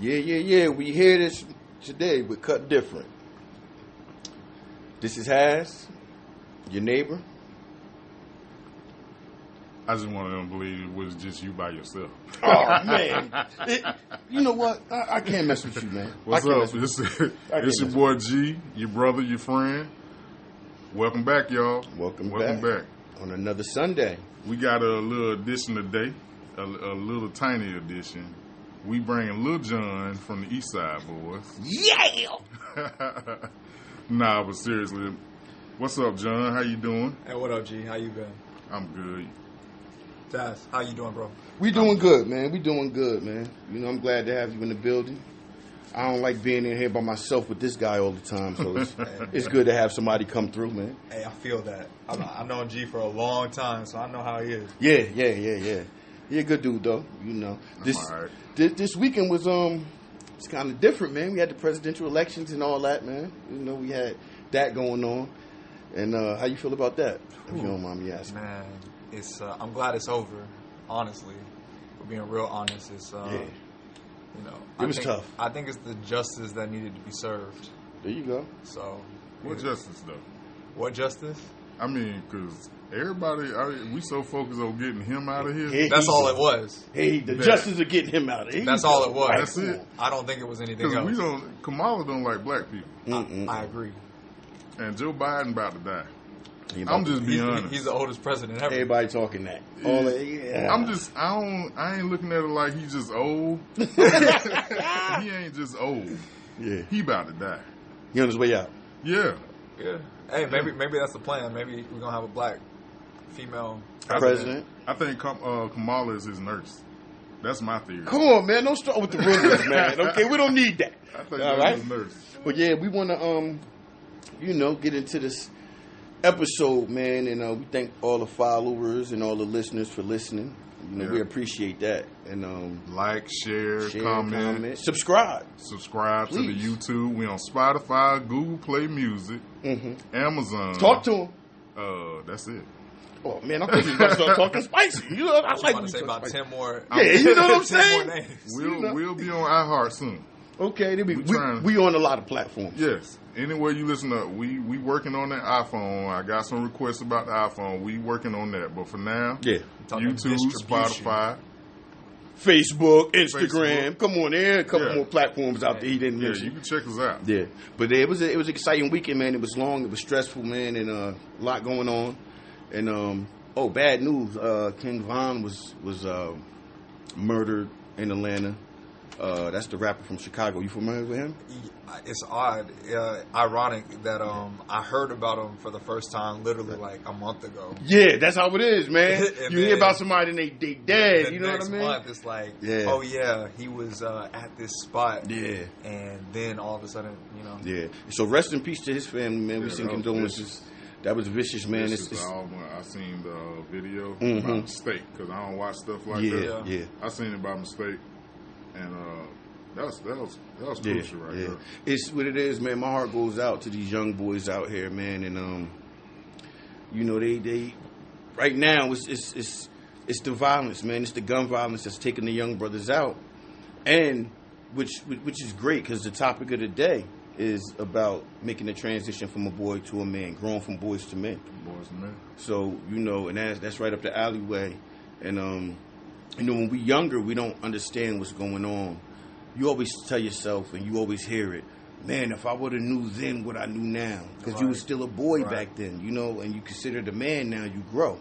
Yeah. We hear this today with Cut Different. This is Has, your neighbor. I just wanted them to believe it was just you by yourself. Oh, man. You know what? I can't mess with you, man. What's up? It's your boy G, your brother, your friend. Welcome back, y'all. Welcome back. On another Sunday. We got a little addition today, a little tiny addition. We bringing Lil John from the East Side, boys. Yeah! Nah, but seriously, what's up, John? How you doing? Hey, what up, G? How you been? I'm good. Taz, how you doing, bro? We doing good, man. You know, I'm glad to have you in the building. I don't like being in here by myself with this guy all the time, so it's good to have somebody come through, man. Hey, I feel that. I've known G for a long time, so I know how he is. Yeah. He a good dude, though. You know, this weekend was it's kind of different, man. We had the presidential elections and all that, man. You know, we had that going on. And how you feel about that? If you don't mind me asking. Man, it's I'm glad it's over. Honestly, for being real honest, it's you know, it was tough. I think it's the justice that needed to be served. There you go. So, what justice, though? What justice? I mean, because everybody, we so focused on getting him out of here. That's all it was. The justice of getting him out of here. That's all it was. That's it. I don't think it was anything else. Because Kamala don't like black people. I agree. And Joe Biden about to die. I'm just being honest. He's the oldest president ever. Everybody talking that. I ain't looking at it like he's just old. He ain't just old. Yeah. He about to die. He on his way out. Yeah. Hey, maybe that's the plan. Maybe we're gonna have a black female president. I think Kamala is his nurse. That's my theory. Come on, man. Don't start with the rumors, man. Okay, we don't need that. I think that's his nurse. But yeah, we want to get into this episode, man, and we thank all the followers and all the listeners for listening. You know, we appreciate that. And like, share, comment, subscribe to the YouTube. We on Spotify, Google Play Music, Amazon. Talk to him. That's it. Oh man, I think he's gonna start talking spicy. You know, I like to say about spicy. 10 more. Yeah, you know what I'm saying. 10 more names. We'll be on iHeart soon. Okay, we on a lot of platforms. Yes. Anywhere you listen to, we working on that iPhone. I got some requests about the iPhone. We working on that. But for now, YouTube, Spotify, Facebook, Instagram. Come on, there are a couple more platforms out there he didn't mention. You can check us out. Yeah, but it was an exciting weekend, man. It was long, it was stressful, man, and a lot going on. And bad news. King Von was murdered in Atlanta. That's the rapper from Chicago. You familiar with him? It's odd, ironic that I heard about him for the first time literally like a month ago. Yeah, that's how it is, man. You hear about somebody and they dead. You know what I mean? Next month, it's like, oh yeah, he was at this spot. Yeah, and then all of a sudden, you know. Yeah. So rest in peace to his family, man. We send condolences. That was vicious, man. I seen the video by mistake because I don't watch stuff like that. Yeah. I seen it by mistake, and that was crucial right there. It's what it is, man. My heart goes out to these young boys out here, man, and you know they right now it's the violence, man. It's the gun violence that's taking the young brothers out, and which is great because the topic of the day is about making the transition from a boy to a man, growing from boys to men. Boys to men. So, you know, and that's right up the alleyway. And, you know, when we're younger, we don't understand what's going on. You always tell yourself, and you always hear it, man, if I would have knew then what I knew now. Because you were still a boy back then, you know, and you considered a man now, you grow,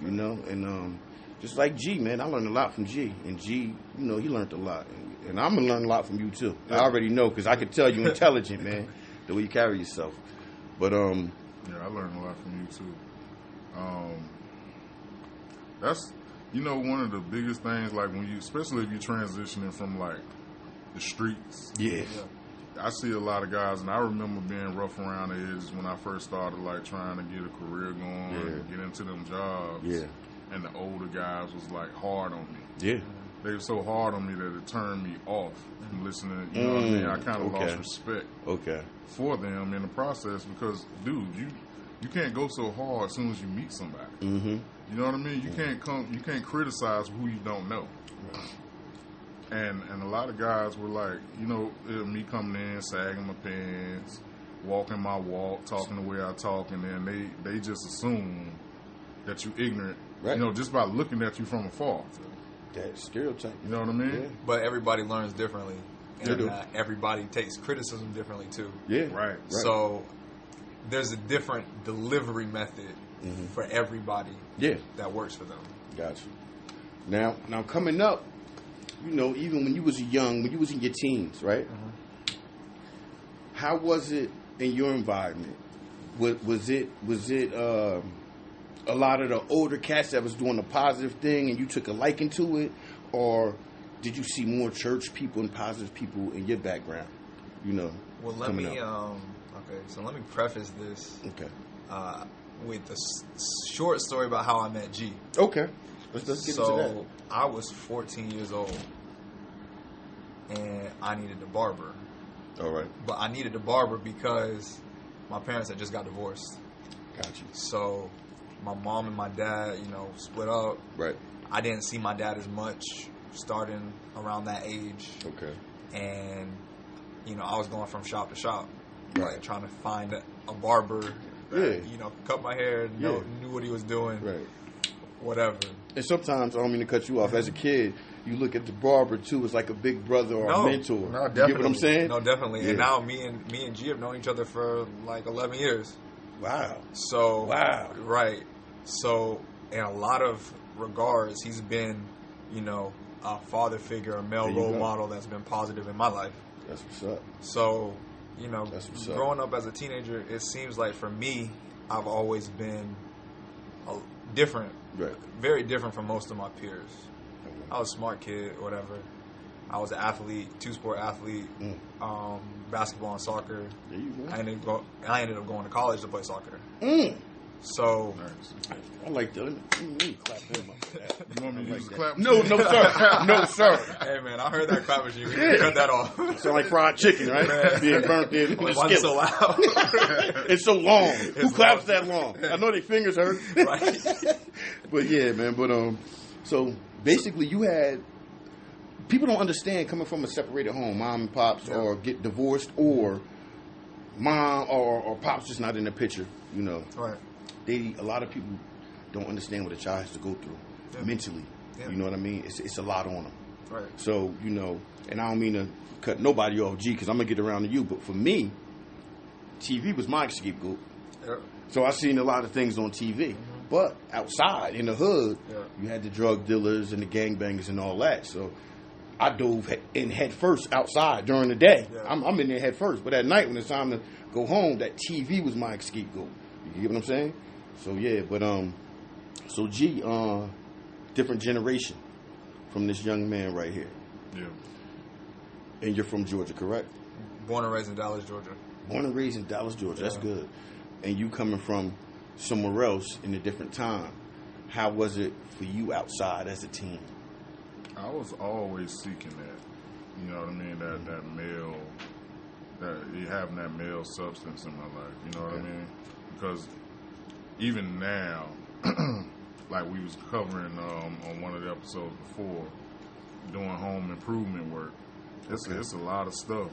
you know. And just like G, man, I learned a lot from G. And G, you know, he learned a lot. And I'm going to learn a lot from you, too. I already know, because I can tell you're intelligent, man, the way you carry yourself. But, yeah, I learned a lot from you, too. That's, you know, one of the biggest things, like, when you, especially if you're transitioning from, like, the streets. Yeah. I see a lot of guys, and I remember being rough around the edges when I first started, like, trying to get a career going and get into them jobs. Yeah. And the older guys was, like, hard on me. Yeah. They were so hard on me that it turned me off from listening. You know what I mean? I kind of lost respect for them in the process because, dude, you can't go so hard as soon as you meet somebody. Mm-hmm. You know what I mean? You can't criticize who you don't know. And a lot of guys were like, me coming in, sagging my pants, walking my walk, talking the way I talk, and then they just assume that you're ignorant, right. Just by looking at you from afar. That stereotype. You know what I mean? Yeah. But everybody learns differently. And everybody takes criticism differently, too. Yeah. Right. So there's a different delivery method for everybody that works for them. Gotcha. Now coming up, even when you was in your teens, right? Mm-hmm. How was it in your environment? Was it a lot of the older cats that was doing a positive thing and you took a liking to it, or did you see more church people and positive people in your background? Well, let me preface this. Okay. With a short story about how I met G. Okay. Let's get into that. So I was 14 years old, and I needed a barber. All right. But I needed a barber because my parents had just got divorced. Gotcha. So my mom and my dad, split up. Right. I didn't see my dad as much starting around that age. Okay. And, I was going from shop to shop. Right. Like, trying to find a barber that, cut my hair, knew what he was doing. Right. Whatever. And sometimes, I don't mean to cut you off, as a kid, you look at the barber, too, as like a big brother or a mentor. No, definitely. You get what I'm saying? No, definitely. Yeah. And now me and G have known each other for like 11 years. Wow. So, right. So, in a lot of regards, he's been, a father figure, a male role model that's been positive in my life. That's what's up. So, growing up as a teenager, it seems like for me, I've always been different. Right. Very different from most of my peers. Okay. I was a smart kid, whatever. I was an athlete, two-sport athlete, basketball and soccer. There you go. I ended up going to college to play soccer. So, I like that. Clap him up for that. You want me to use the clap? No, sir. No, sir. Hey, man, I heard that clap machine. We can cut that off. Sound like fried chicken, right? Man. Being burnt in the Why is it so loud? It's so long. Who claps that long? I know their fingers hurt. Right. But yeah, man. But so basically, you had people don't understand coming from a separated home, mom and pops, or get divorced, or mom or pops just not in the picture. Right. A lot of people don't understand what a child has to go through mentally. Yeah. You know what I mean? It's a lot on them. Right. So, and I don't mean to cut nobody off, G, because I'm going to get around to you. But for me, TV was my scapegoat. Yeah. So I seen a lot of things on TV. Mm-hmm. But outside, in the hood, you had the drug dealers and the gangbangers and all that. So I dove in head first outside during the day. Yeah. I'm in there head first. But at night, when it's time to go home, that TV was my scapegoat. You get what I'm saying? So yeah, but so G, different generation from this young man right here. Yeah. And you're from Georgia, correct? Born and raised in Dallas, Georgia. Born and raised in Dallas, Georgia. That's good. And you coming from somewhere else in a different time. How was it for you outside as a teen? I was always seeking that. You know what I mean? That male, having that male substance in my life. You know what I mean? Because even now, like we was covering on one of the episodes before, doing home improvement work, it's a lot of stuff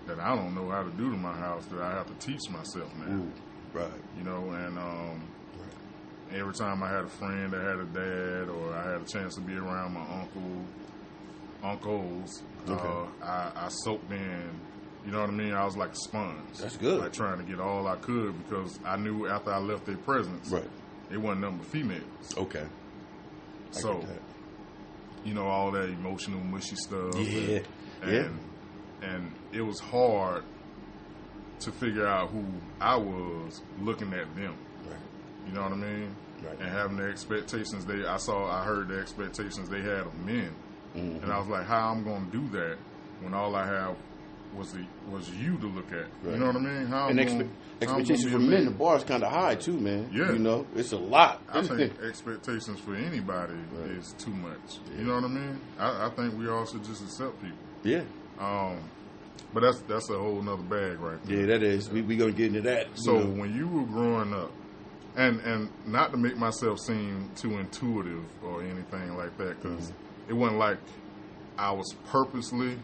that I don't know how to do to my house that I have to teach myself now. Ooh, right. And every time I had a friend that had a dad, or I had a chance to be around my uncles, I soaked in. You know what I mean? I was like a sponge. That's good. Like trying to get all I could, because I knew after I left their presence, it wasn't nothing but females. Okay. So, all that emotional, mushy stuff. Yeah. And it was hard to figure out who I was looking at them. Right. You know what I mean? Right. And having the expectations I heard the expectations they had of men. Mm-hmm. And I was like, how I'm going to do that when all I have was you to look at. Right. You know what I mean? Expectations for men, the bar is kind of high too, man. Yeah. It's a lot. I think expectations for anybody is too much. Yeah. You know what I mean? I think we all should just accept people. Yeah. But that's a whole nother bag right there. Yeah, that is. We going to get into that. So when you were growing up, and not to make myself seem too intuitive or anything like that, because it wasn't like I was purposely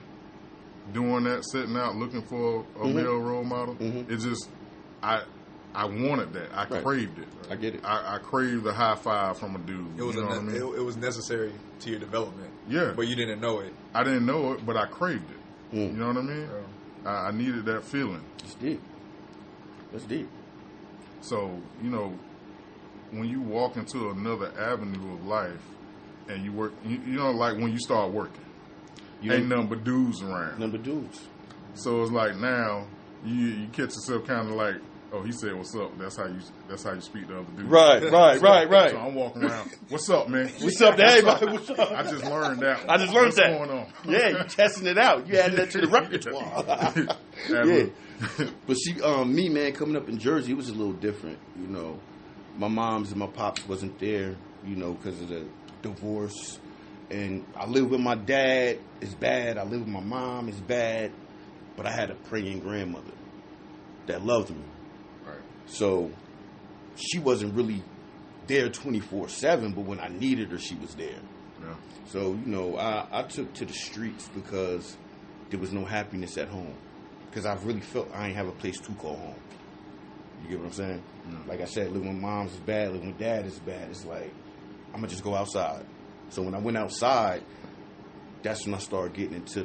doing that, setting out looking for a male role model. It's just I wanted that. I craved it. I get it. I craved the high five from a dude. It was it was necessary to your development. Yeah, but you didn't know it. I didn't know it, but I craved it. You know what I mean? I needed that feeling. It's deep. That's deep. So, you know, when you walk into another avenue of life and you work, you know, like when you start working, ain't nothing but dudes around. Nothing but dudes. So it's like now you catch yourself kind of like, oh, he said, "What's up?" That's how you speak to other dudes. Right. So I'm walking around. What's up, man? What's up to everybody? What's up? I just learned that. I just learned What's that. going on? Yeah, you testing it out. You added that to the repertoire. Yeah. But see, me, man, coming up in Jersey, it was a little different. You know, my moms and my pops wasn't there, you know, because of the divorce. And I lived with my dad. It's bad. I lived with my mom. It's bad. But I had a praying grandmother that loved me. Right. So she wasn't really there 24/7, but when I needed her, she was there. Yeah. So, you know, I took to the streets because there was no happiness at home. Because I really felt I ain't have a place to call home. You get what I'm saying? Mm. Like I said, living with moms is bad, living with dad is bad. It's like, I'm going to just go outside. So when I went outside, that's when I started getting into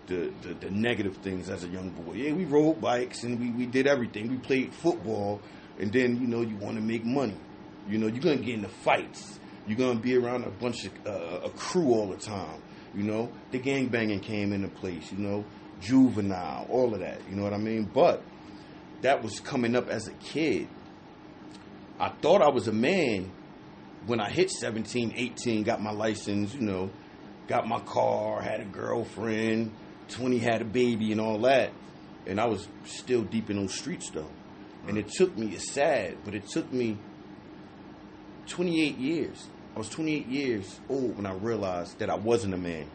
the negative things as a young boy. Yeah, we rode bikes and we did everything. We played football. And then, you know, you want to make money. You know, you're going to get into fights. You're going to be around a bunch of a crew all the time. You know, the gangbanging came into place, you know, juvenile, all of that. You know what I mean? But that was coming up as a kid. I thought I was a man when I hit 17, 18, got my license, you know, got my car, had a girlfriend, 20 had a baby and all that. And I was still deep in those streets, though. And it took me, it's sad, but it took me 28 years. I was 28 years old when I realized that I wasn't a man.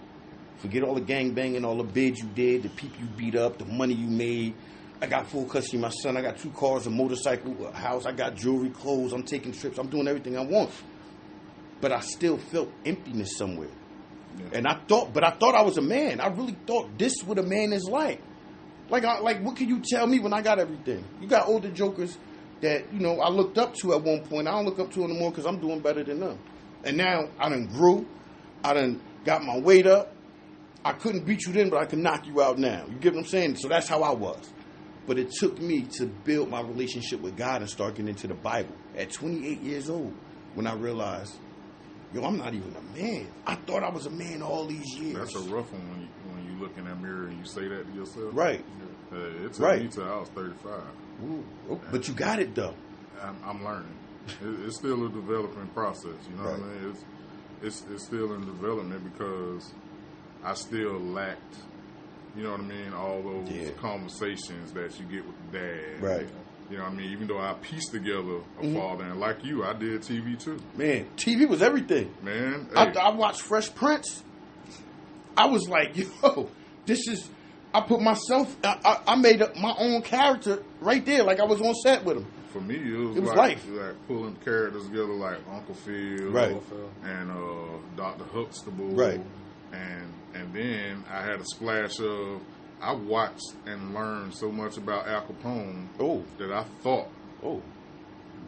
Forget all the gangbanging, all the bids you did, the people you beat up, the money you made. I got full custody of my son. I got 2 cars, a motorcycle, a house. I got jewelry, clothes. I'm taking trips. I'm doing everything I want. But I still felt emptiness somewhere. Yeah. And I thought I was a man. I really thought this is what a man is like. Like what can you tell me when I got everything? You got older jokers that, you know, I looked up to at one point. I don't look up to them anymore because I'm doing better than them. And now I done grew. I done got my weight up. I couldn't beat you then, but I can knock you out now. You get what I'm saying? So that's how I was. But it took me to build my relationship with God and start getting into the Bible at 28 years old when I realized, yo, I'm not even a man. I thought I was a man all these years. That's a rough one when you look in that mirror and you say that to yourself. Right. It took me till I was 35. Ooh. Oh, but you got it, though. I'm learning. It's still a developing process, you know what I mean? It's still in development because I still lacked, you know what I mean, all those conversations that you get with dad. Right. You know what I mean? Even though I pieced together a father, and like you, I did TV too. Man, TV was everything. Man. Hey. I watched Fresh Prince. I was like, yo, this is, I put myself, I made up my own character right there, like I was on set with him. For me, it was life. Like pulling characters together like Uncle Phil and Dr. Huxtable. Right. And then I had a splash of, I watched and learned so much about Al Capone that I thought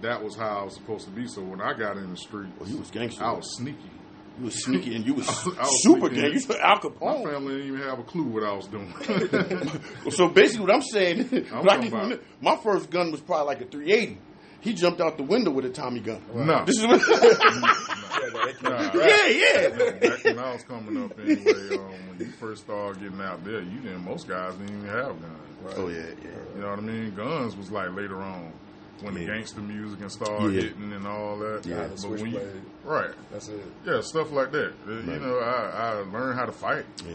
that was how I was supposed to be. So when I got in the street, you was gangster. I was sneaky. You was sneaky and you was super gangster. You said Al Capone. My family didn't even have a clue what I was doing. So basically what I'm saying, my first gun was probably like a 380. He jumped out the window with a Tommy gun. No. This is what Yeah. Back when I was coming up anyway, when you first started getting out there, most guys didn't even have guns. Right? Oh, yeah. You know what I mean? Guns was like later on when the gangster music and started hitting and all that. Yeah, but when right. That's it. Yeah, stuff like that. Right. You know, I learned how to fight. Yeah.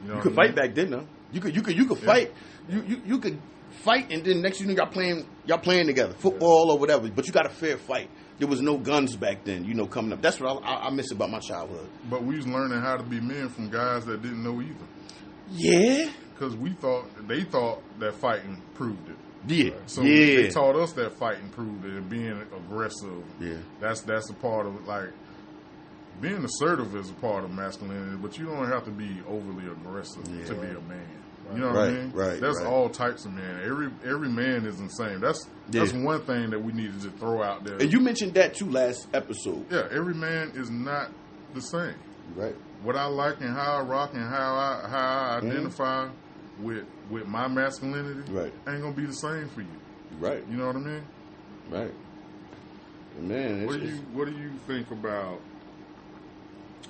You know you could fight back then, though. You could fight. You could fight, and then next thing y'all playing together, football or whatever. But you got a fair fight. There was no guns back then, you know, coming up. That's what I miss about my childhood. But we was learning how to be men from guys that didn't know either. Yeah. Because they thought that fighting proved it. Yeah. So they taught us that fighting proved it and being aggressive. Yeah. That's a part of it. Like, being assertive is a part of masculinity, but you don't have to be overly aggressive to be a man. You know what I mean? Right. That's all types of men. Every man isn't the same. That's one thing that we needed to throw out there. And you mentioned that too last episode. Yeah, every man is not the same. Right. What I like and how I rock and how I identify with my masculinity ain't gonna be the same for you. Right. You know what I mean? Right. Man, what do you think about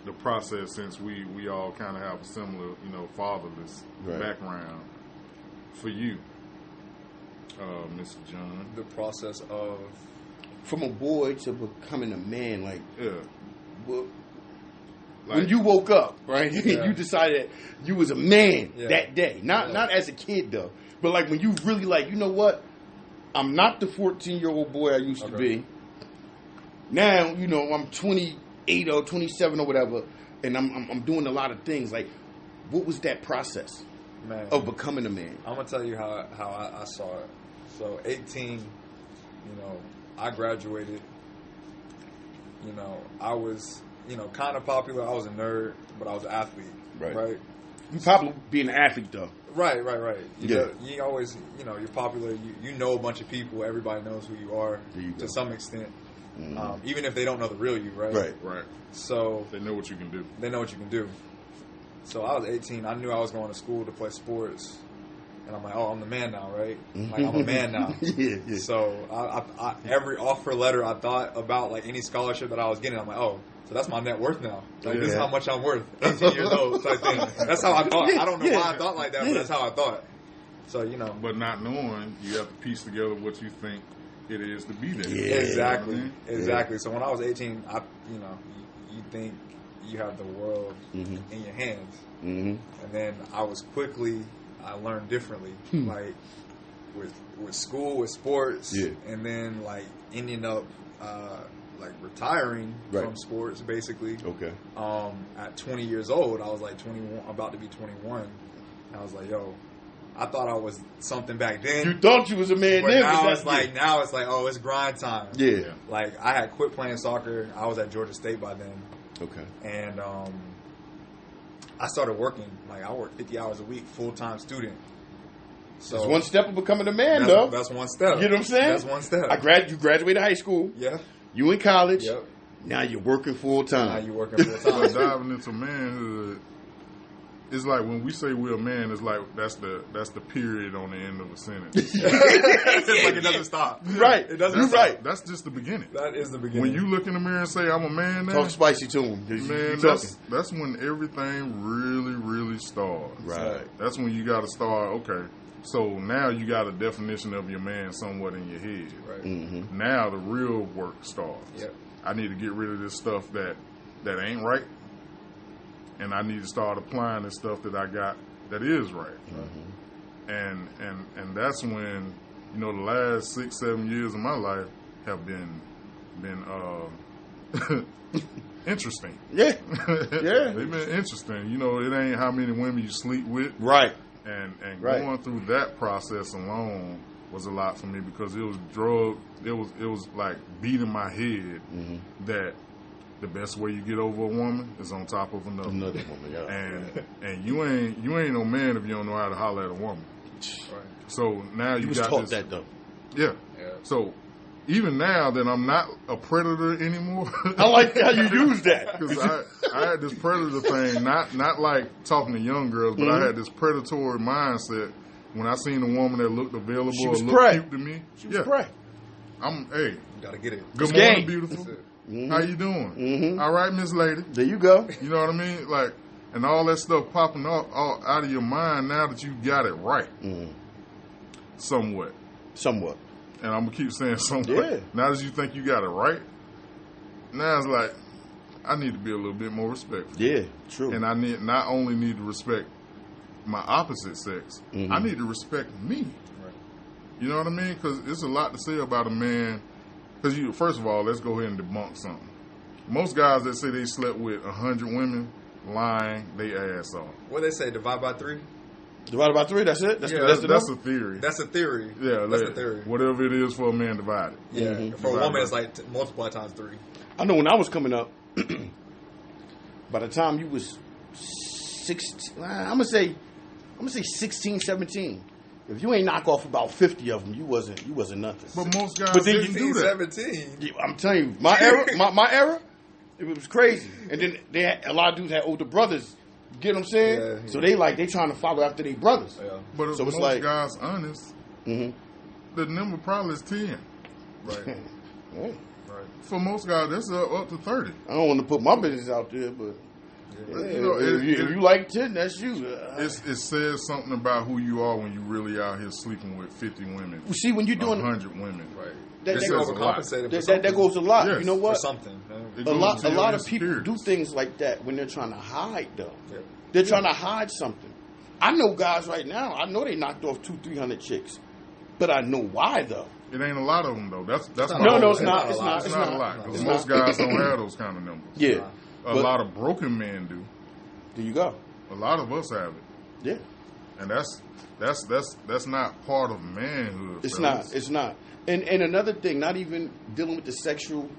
the process, since we all kind of have a similar, fatherless background, for you, Mr. John? The process of from a boy to becoming a man, like like, when you woke up, right? You decided you was a man that day. Not as a kid though, but like when you really like, you know what? I'm not the 14-year-old boy I used to be. Now, I'm 28 or 27 or whatever, and I'm doing a lot of things. Like, what was that process of becoming a man? I'm gonna tell you how I saw it. So 18, I graduated. I was kind of popular. I was a nerd, but I was an athlete. Right. You popular being an athlete though. Right. You always, you're popular. You know a bunch of people. Everybody knows who you are to some extent. Mm-hmm. Even if they don't know the real you, right? Right. So they know what you can do. So I was 18. I knew I was going to school to play sports, and I'm like, oh, I'm the man now, right? Like, I'm a man now. Yeah. So I every offer letter I thought about, like any scholarship that I was getting, I'm like, oh, so that's my net worth now. Like this is how much I'm worth. 18 years old type thing. That's how I thought. I don't know why I thought like that, but that's how I thought. So But not knowing, you have to piece together what you think it is to be there. Yeah. Exactly. Exactly. So when I was 18, you think you have the world in your hands, and then I learned differently, like with school, with sports, and then like ending up like retiring from sports, basically. Okay. At 20 years old, I was like 21, about to be 21, and I was like, yo. I thought I was something back then. You thought you was a man but then. Now it's like, oh, it's grind time. Yeah. Like, I had quit playing soccer. I was at Georgia State by then. Okay. And I started working. Like, I worked 50 hours a week, full-time student. So that's one step of becoming a man, though. That's one step. You know what I'm saying? That's one step. You graduated high school. Yeah. You in college. Yep. Now you're working full-time. But diving into manhood, it's like when we say we're a man, it's like that's the period on the end of a sentence. It's like it doesn't stop. Right. It doesn't You're stop. right. That's just the beginning. That is the beginning. When you look in the mirror and say, I'm a man now. Talk spicy to him. Man, that's when everything really, really starts. Right. That's when you got to start, okay, so now you got a definition of your man somewhat in your head. Right. Mm-hmm. Now the real work starts. Yep. I need to get rid of this stuff that ain't right. And I need to start applying the stuff that I got that is right. And that's when, the last 6-7 years of my life have been interesting. Yeah. They've been interesting. It ain't how many women you sleep with. Right. And going through that process alone was a lot for me, because it was it was like beating my head that the best way you get over a woman is on top of another woman. Yeah. And you ain't no man if you don't know how to holler at a woman. Right. So now you got taught this, that though. Yeah. So even now that I'm not a predator anymore, I like how you use that, because I had this predator thing, not like talking to young girls, but I had this predatory mindset when I seen a woman that looked available or looked cute to me. She was prey. Hey, you gotta get it. Good morning, beautiful. How you doing? All right, Miss Lady. There you go. You know what I mean? Like, and all that stuff popping all out of your mind now that you got it right. Somewhat. And I'm going to keep saying somewhat. Yeah. Now that you think you got it right, now it's like, I need to be a little bit more respectful. Yeah, true. And I not only need to respect my opposite sex, I need to respect me. Right. You know what I mean? Because there's a lot to say about a man. Because first of all, let's go ahead and debunk something. Most guys that say they slept with 100 women, lying they ass off. What they say, divide by 3? Divided by 3, that's it? That's a theory. That's a theory. Yeah, that's a theory. Whatever it is for a man, divide it. Yeah, for a woman, it's like multiply times 3. I know when I was coming up, by the time you was 16, I'm gonna say 16, 17. If you ain't knock off about 50 of them, you wasn't nothing. But most guys didn't do that. 17. Yeah, I'm telling you, my era, it was crazy. And then a lot of dudes had older brothers. You get what I'm saying? Yeah. So they trying to follow after their brothers. Yeah. But if most guys honest, the number probably is 10. Right. Right. For most guys, that's up to 30. I don't want to put my business out there, but if you like 10, that's you. It says something about who you are when you really out here sleeping with 50 women. You see, when you're doing 100 women, right? That goes a lot. Yes. You know what? For something. A lot of people do things like that when they're trying to hide, though. Yeah. They're trying to hide something. I know guys right now. I know they knocked off 200-300 chicks, but I know why though. It ain't a lot of them though. That's it's not a lot. Because most guys don't have those kind of numbers. Yeah. A lot of broken men do. There you go. A lot of us have it. Yeah. And that's not part of manhood. It's not. It's not. And another thing, not even dealing with the sexual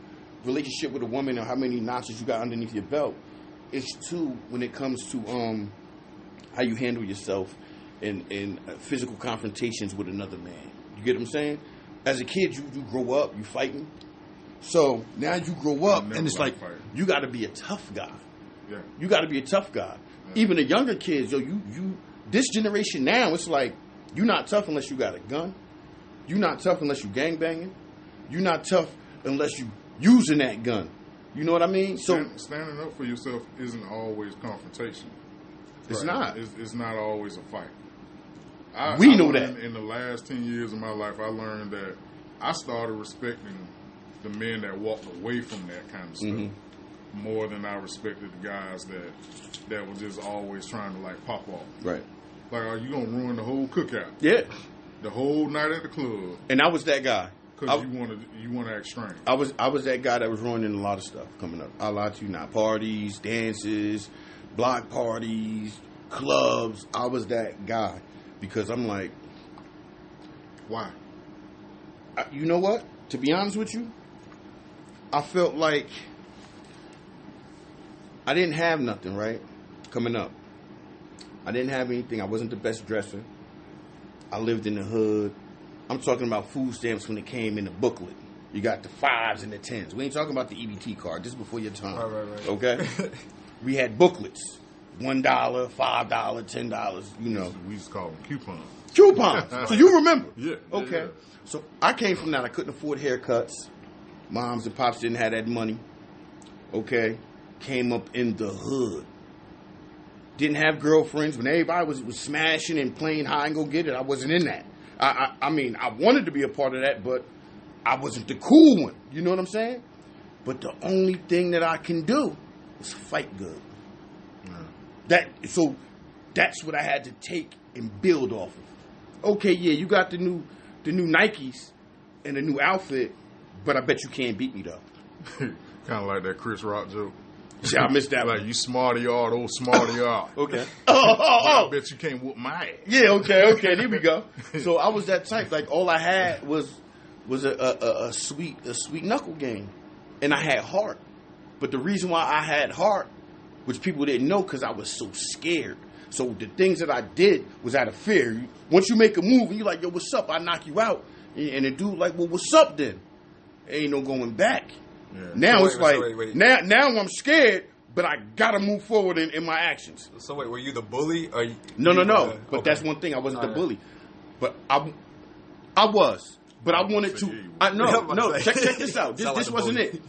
relationship with a woman or how many notches you got underneath your belt. It's too when it comes to how you handle yourself in physical confrontations with another man. You get what I'm saying? As a kid, you grow up, you fighting. So now you grow up, and it's like you got to be a tough guy. Yeah. You got to be a tough guy. Yeah. Even the younger kids, this generation now, it's like you're not tough unless you got a gun. You're not tough unless you gangbanging. You're not tough unless you using that gun. You know what I mean? So standing up for yourself isn't always confrontation. It's not. It's not always a fight. I know that. In the last 10 years of my life, I learned that I started respecting the men that walked away from that kind of stuff more than I respected the guys that were just always trying to pop off. Right. Like, are you gonna ruin the whole cookout? Yeah. The whole night at the club. And I was that guy. Because you want to act strange. I was that guy that was ruining a lot of stuff coming up. I lied to you not. Parties, dances, block parties, clubs. I was that guy because I'm like, why? You know what? To be honest with you, I felt like I didn't have nothing, right? Coming up. I didn't have anything. I wasn't the best dresser. I lived in the hood. I'm talking about food stamps when it came in the booklet. You got the 5s and the 10s. We ain't talking about the EBT card. This is before your time. Right. Okay? We had booklets. $1, $5, $10, you know. We used to call them coupons. Coupons. So you remember. Yeah. Okay. Yeah. So I came from that. I couldn't afford haircuts. Moms and pops didn't have that money. Okay? Came up in the hood. Didn't have girlfriends. When everybody was smashing and playing high and go get it, I wasn't in that. I mean, I wanted to be a part of that, but I wasn't the cool one. You know what I'm saying? But the only thing that I can do is fight good. Yeah. So that's what I had to take and build off of. Okay, yeah, you got the new Nikes and the new outfit, but I bet you can't beat me though. Kind of like that Chris Rock joke. Yeah, I missed that. Like, you smarty art, old smarty art. Okay. I bet you can't whoop my ass. Yeah, okay, there we go. So I was that type. Like, all I had was a sweet knuckle game. And I had heart. But the reason why I had heart, which people didn't know, because I was so scared. So the things that I did was out of fear. Once you make a move, and you're like, yo, what's up? I knock you out. And the dude like, well, what's up then? Ain't no going back. Yeah. Now wait. Now I'm scared, but I gotta move forward in my actions. So wait, were you the bully? Or No. But that's one thing. I wasn't the bully, but I was. But I wanted to. No. Check this out. This wasn't it.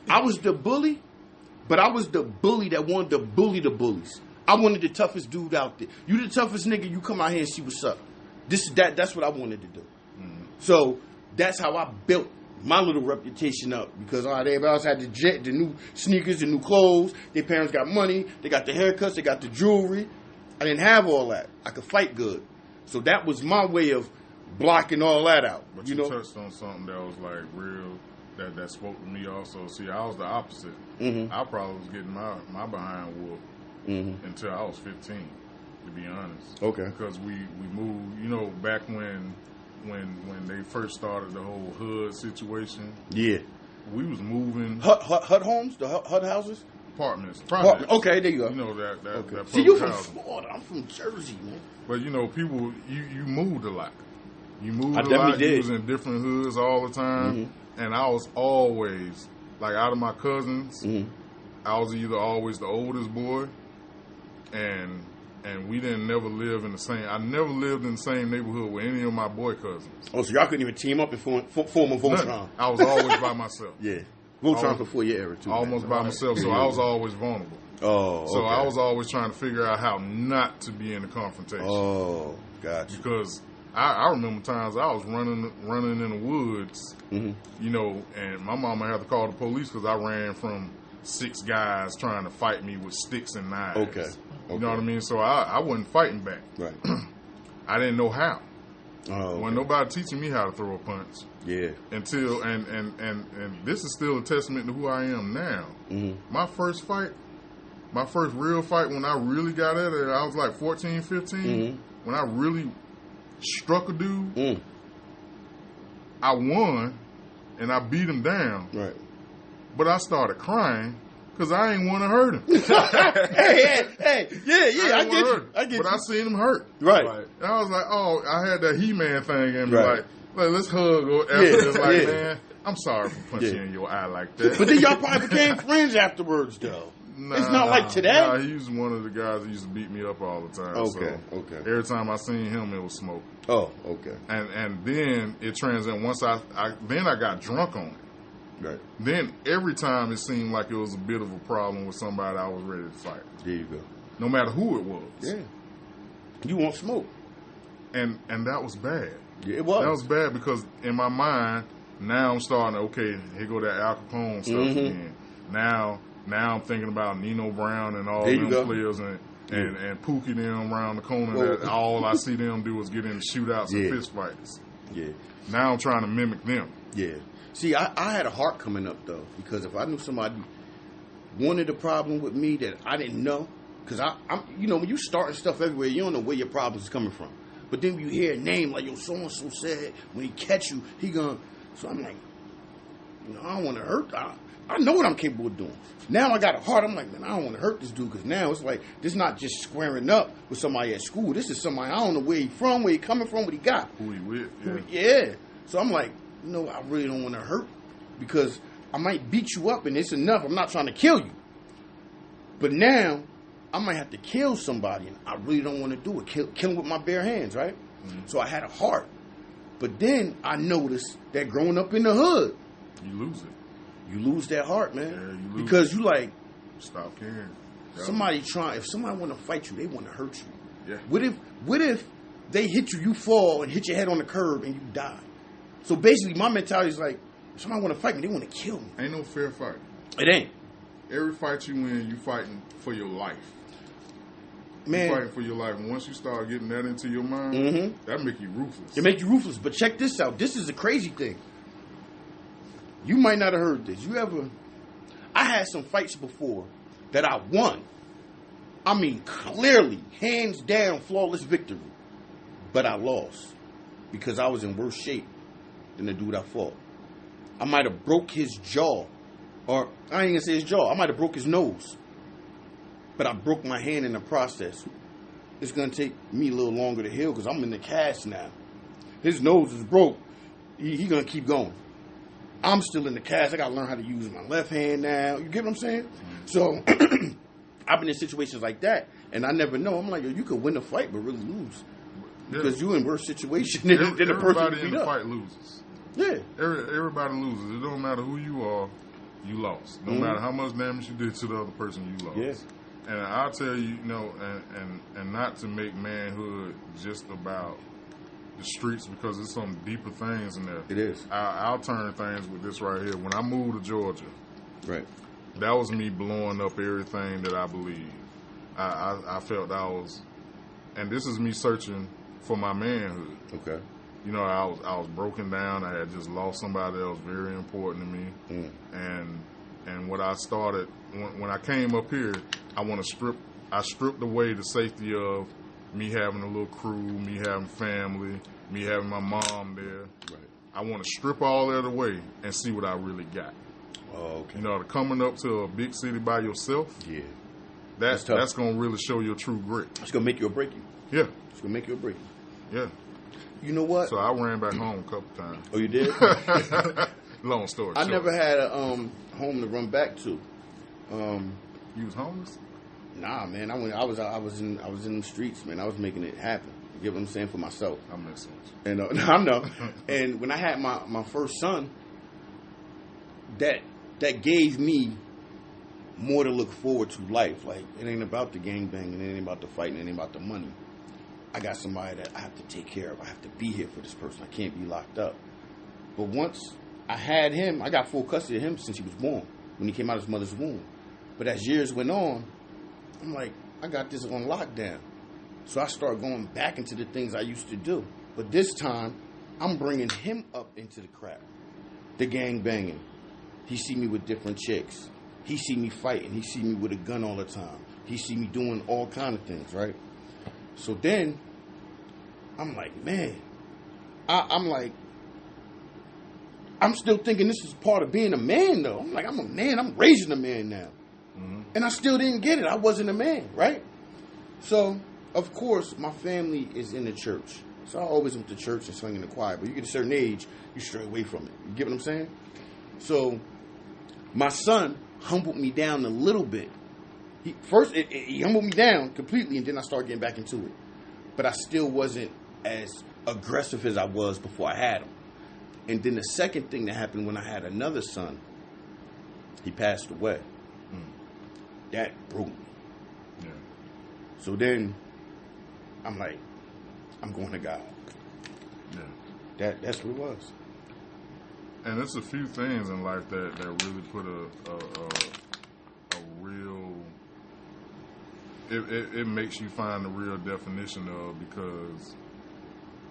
I was the bully, but I was the bully that wanted to bully the bullies. I wanted the toughest dude out there. You the toughest nigga. You come out here and see what's up. That's what I wanted to do. Mm-hmm. So that's how I built my little reputation up, because everybody else had the new sneakers, the new clothes. Their parents got money. They got the haircuts. They got the jewelry. I didn't have all that. I could fight good. So that was my way of blocking all that out. But you touched on something that was like real, that spoke to me also. See, I was the opposite. Mm-hmm. I probably was getting my behind whooped until I was 15, to be honest. Okay. Because we moved, back when they first started the whole hood situation. Yeah. We was moving. Hut homes? The hut houses? apartments. Okay, there you go. You know, that See, you from housing. Florida. I'm from Jersey, man. But, you know, people, you moved a lot. You moved I a definitely lot. did. You was in different hoods all the time. And I was always, like, out of my cousins, I was either always the oldest boy, and we didn't never live in the same. I never lived in the same neighborhood with any of my boy cousins. Oh, so y'all couldn't even team up and form a Voltron? I was always by myself. Yeah, Voltron before your era too. Almost by myself, so I was always vulnerable. Oh, so I was always trying to figure out how not to be in the confrontation. Oh, gotcha. Because I remember times I was running in the woods, you know, and my mama had to call the police because I ran from 6 guys trying to fight me with sticks and knives. Okay. You know what I mean? So I wasn't fighting back. Right. I didn't know how. Oh, When nobody teaching me how to throw a punch. Yeah. Until and this is still a testament to who I am now. My first real fight when I really got at it, I was like 14, 15. When I really struck a dude, I won and I beat him down. Right. But I started crying because I ain't want to hurt him. hey, yeah, I get you. But I seen him hurt. Right. And I was like, oh, I had that He-Man thing in me, Right. like let's hug after this. Like, man, I'm sorry for punching you in your eye like that. But then y'all probably became friends afterwards, though. It's not like today. Nah, he was one of the guys that used to beat me up all the time. Okay. Every time I seen him, it was smoke. Oh, okay. And then it transcended. Once I got drunk on it. Right. Then every time it seemed like it was a bit of a problem with somebody, I was ready to fight. There you go. No matter who it was. Yeah. You want smoke. And that was bad. Yeah, it was. That was bad because in my mind, now I'm starting to, okay, here go that Al Capone stuff again. Now I'm thinking about Nino Brown and all them players and Pookie them around the corner that all I see them do is get in shootouts and fist fights. Yeah. Now I'm trying to mimic them. Yeah. See, I had a heart coming up, though, because if I knew somebody wanted a problem with me that I didn't know, because I'm, you know, when you starting stuff everywhere, you don't know where your problems is coming from. But then when you hear a name like, yo, so-and-so said, when he catch you, he gonna, so I'm like, you know, I don't want to hurt, I know what I'm capable of doing. Now I got a heart, I'm like, man, I don't want to hurt this dude, because now it's like, this is not just squaring up with somebody at school, this is somebody, I don't know where he from, where he coming from, what he got. Who he with, yeah. So I'm like, you know, I really don't want to hurt because I might beat you up and it's enough. I'm not trying to kill you. But now I might have to kill somebody and I really don't want to do it. Kill him with my bare hands, right? So I had a heart. But then I noticed that growing up in the hood, you lose it. You lose that heart, man. Yeah, you lose because you like, stop caring. If somebody want to fight you, they want to hurt you. Yeah. What if they hit you, you fall and hit your head on the curb and you die? So basically, my mentality is like, if somebody want to fight me, they want to kill me. Ain't no fair fight. It ain't. Every fight you win, you fighting for your life. Man. You fighting for your life. And once you start getting that into your mind, that make you ruthless. It make you ruthless. But check this out. This is a crazy thing. You might not have heard this. I had some fights before that I won. I mean, clearly, hands down, flawless victory. But I lost because I was in worse shape than the dude I fought. I might have broke his jaw. Or, I ain't gonna say his jaw. I might have broke his nose. But I broke my hand in the process. It's gonna take me a little longer to heal because I'm in the cast now. His nose is broke. He gonna keep going. I'm still in the cast. I gotta learn how to use my left hand now. You get what I'm saying? So, I've been in situations like that. And I never know. I'm like, yo, you could win a fight but really lose. Because you're in worse situation than the person you beat up. Everybody in the fight loses. Yeah. Everybody loses. It don't matter who you are, you lost. No matter how much damage you did to the other person, you lost. Yeah. And I'll tell you, you know, and not to make manhood just about the streets because there's some deeper things in there. It is. I'll turn things with this right here. When I moved to Georgia, right, that was me blowing up everything that I believed. I felt I was, and this is me searching for my manhood. Okay. You know, I was broken down. I had just lost somebody that was very important to me. And what I started when I came up here, I stripped away the safety of me having a little crew, me having family, me having my mom there. Right. I want to strip all that away and see what I really got. Oh, okay. You know, coming up to a big city by yourself. Yeah. That's going to really show your true grit. It's going to make you or break you. Yeah. It's going to make you or break you. Yeah. You know what? So I ran back home a couple times. Oh, you did? Long story I short. never had a home to run back to. You was homeless? Nah, man. I was in the streets, man. I was making it happen. You get what I'm saying, for myself. I'm messing with you. And I know. And when I had my first son, that gave me more to look forward to life. Like, it ain't about the gangbang, it ain't about the fighting, it ain't about the money. I got somebody that I have to take care of. I have to be here for this person. I can't be locked up. But once I had him, I got full custody of him since he was born, when he came out of his mother's womb. But as years went on, I'm like, I got this on lockdown. So I started going back into the things I used to do. But this time, I'm bringing him up into the crap. The gang banging. He see me with different chicks. He see me fighting. He see me with a gun all the time. He see me doing all kind of things, right? So then, I'm like, man. I'm still thinking this is part of being a man, though. I'm like, I'm a man. I'm raising a man now. Mm-hmm. And I still didn't get it. I wasn't a man, right? So, of course, my family is in the church. So I always went to church and sang in the choir. But you get a certain age, you stray away from it. You get what I'm saying? So, my son humbled me down a little bit. He humbled me down completely, and then I started getting back into it. But I still wasn't as aggressive as I was before I had him. And then the second thing that happened when I had another son, he passed away. That broke me. Yeah. So then, I'm like, I'm going to God. Yeah. That's what it was. And there's a few things in life that really put a real... It makes you find the real definition of, because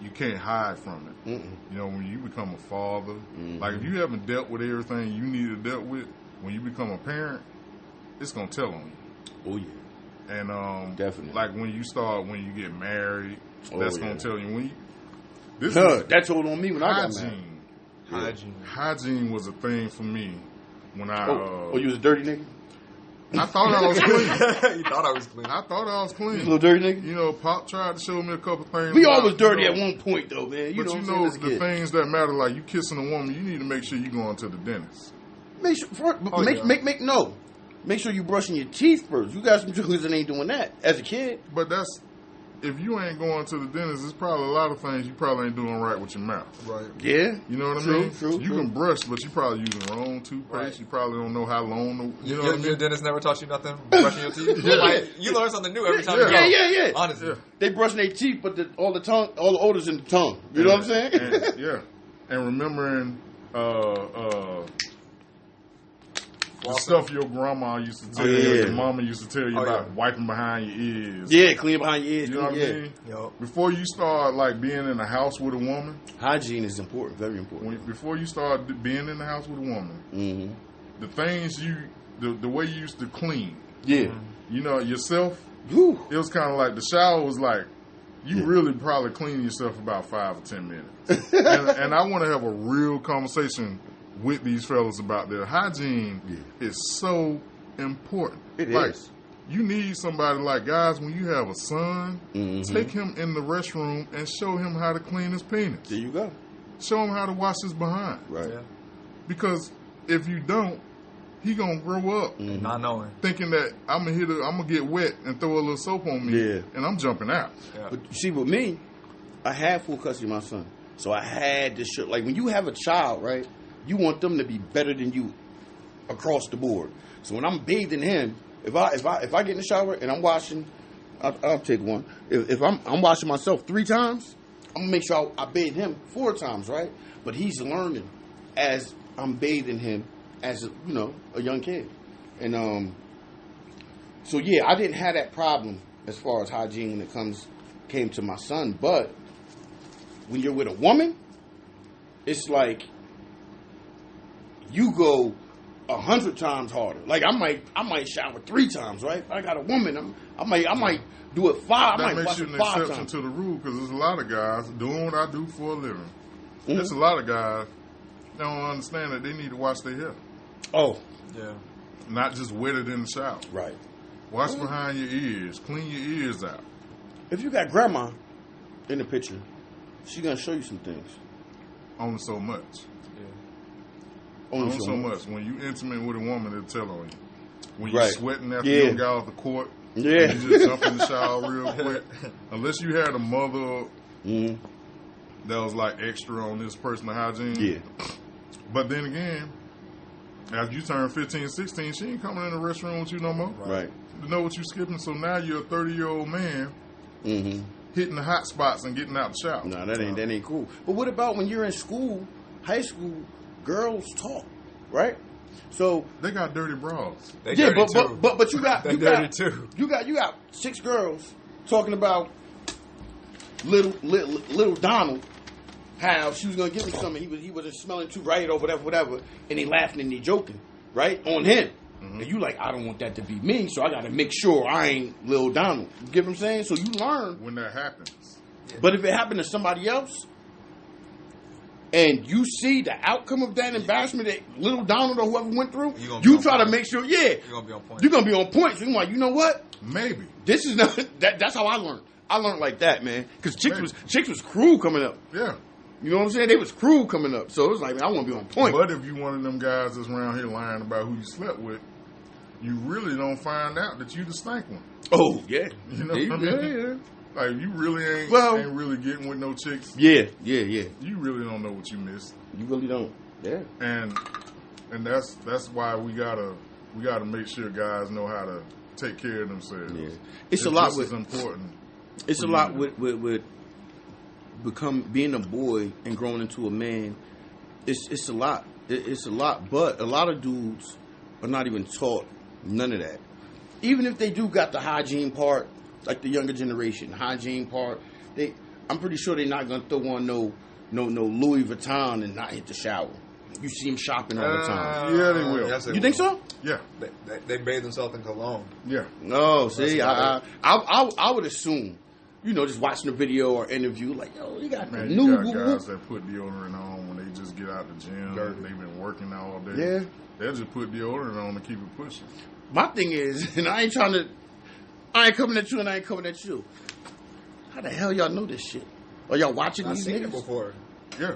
you can't hide from it. Mm-mm. You know, when you become a father, like if you haven't dealt with everything you need to deal with, when you become a parent, it's going to tell on you. Oh, yeah. And definitely. Like when you get married, that's going to tell you. That told on me when I got married. Hygiene was a thing for me when I... you was a dirty nigga? I thought I was clean. You thought I was clean. I thought I was clean. You a little dirty nigga? You know, Pop tried to show me a couple things. We all was dirty at one point, though, man. But you know the things that matter, like you kissing a woman, you need to make sure you going to the dentist. Make sure, make sure you brushing your teeth first. You got some jokers that ain't doing that as a kid. But that's, if you ain't going to the dentist, there's probably a lot of things you probably ain't doing right with your mouth. Right. Yeah. You know what I mean? True. You can brush, but you probably using the wrong toothpaste. Right. You probably don't know how long. You know what I mean? Your dentist never taught you nothing brushing your teeth? Yeah. Like, you learn something new every time you go. Yeah. Honestly. Yeah. They brushing their teeth, but all the odor's in the tongue. You know what I'm saying? And remembering the stuff your grandma used to tell you, your mama used to tell you about wiping behind your ears. Yeah, cleaning behind your ears. You know what I mean? Yep. Before you start like being in the house with a woman, hygiene is important, very important. Before you start being in the house with a woman, the things the way you used to clean, you know, yourself, it was kind of like the shower was like, you really probably clean yourself about 5 or 10 minutes. and I want to have a real conversation with these fellas about their hygiene is so important. It is. You need somebody like, guys, when you have a son, take him in the restroom and show him how to clean his penis. There you go. Show him how to wash his behind. Right. Yeah. Because if you don't, he gonna grow up not knowing, thinking that I'm gonna get wet and throw a little soap on me, and I'm jumping out. Yeah. But you see, with me, I had full custody of my son, so I had to show. Like when you have a child, right? You want them to be better than you across the board. So when I'm bathing him, if I get in the shower and I'm washing, I'll take one. If I'm washing myself 3 times, I'm gonna make sure I bathe him 4 times, right? But he's learning as I'm bathing him as a young kid, and so yeah, I didn't have that problem as far as hygiene when it came to my son. But when you're with a woman, it's like you go 100 times harder. Like I might shower 3 times, right? I got a woman. I might do it 5. That I might makes wash you it an 5 exception times. to the rule, because there's a lot of guys doing what I do for a living. There's a lot of guys that don't understand that they need to wash their hair. Oh. Yeah. Not just wet it in the shower. Right. Wash behind your ears. Clean your ears out. If you got grandma in the picture, she gonna show you some things. Only so much. Yeah. Only so much. When you intimate with a woman, it'll tell on you. When you're Right. sweating after you got off the court, yeah, you just jump in the shower real quick. Unless you had a mother that was like extra on this personal hygiene. Yeah. But then again, after you turn 15, 16, she ain't coming in the restroom with you no more. Right. You know what you skipping, so now you're a 30-year-old man hitting the hot spots and getting out the shower. No, that ain't cool. But what about when you're in school, high school, girls talk, right? So they got dirty bras. They yeah, dirty but you got they you dirty got too. you got 6 girls talking about little Donald, how she was gonna give him something, he wasn't smelling too right or whatever, and they laughing and they joking, right, on him. And you like, I don't want that to be me, so I got to make sure I ain't Lil Donald. You get what I'm saying? So you learn when that happens. But if it happened to somebody else, and you see the outcome of that embarrassment that Lil Donald or whoever went through, you try to make sure, you're gonna be on point. You're gonna be on point. So you're like, you know what? Maybe this is not that's how I learned. I learned like that, man. Because chicks was cruel coming up. Yeah. You know what I'm saying? They was cruel coming up. So it was like, man, I want to be on point. But if you one of them guys that's around here lying about who you slept with, you really don't find out that you the stank one. Oh, yeah. You know what I mean? Yeah. Like, you really ain't really getting with no chicks. Yeah. You really don't know what you missed. You really don't. Yeah. And that's why we gotta make sure guys know how to take care of themselves. Yeah. It's a lot with important. It's a lot with being a boy and growing into a man. It's a lot. It's a lot. But a lot of dudes are not even taught none of that. Even if they do got the hygiene part, like the younger generation, hygiene part, I'm pretty sure they're not gonna throw on no Louis Vuitton and not hit the shower. You see them shopping all the time. Yeah, they will. Yes, You think so? Yeah. They bathe themselves in cologne. Yeah. No, see, I would assume, just watching a video or interview, like, yo, you got Man, new. You got guys that put deodorant on when they just get out the gym. They've been working all day. Yeah. They'll just put deodorant on to keep it pushing. My thing is, and I ain't coming at you and I ain't coming at you. How the hell y'all know this shit? Are y'all watching these seen niggas? it before. Yeah.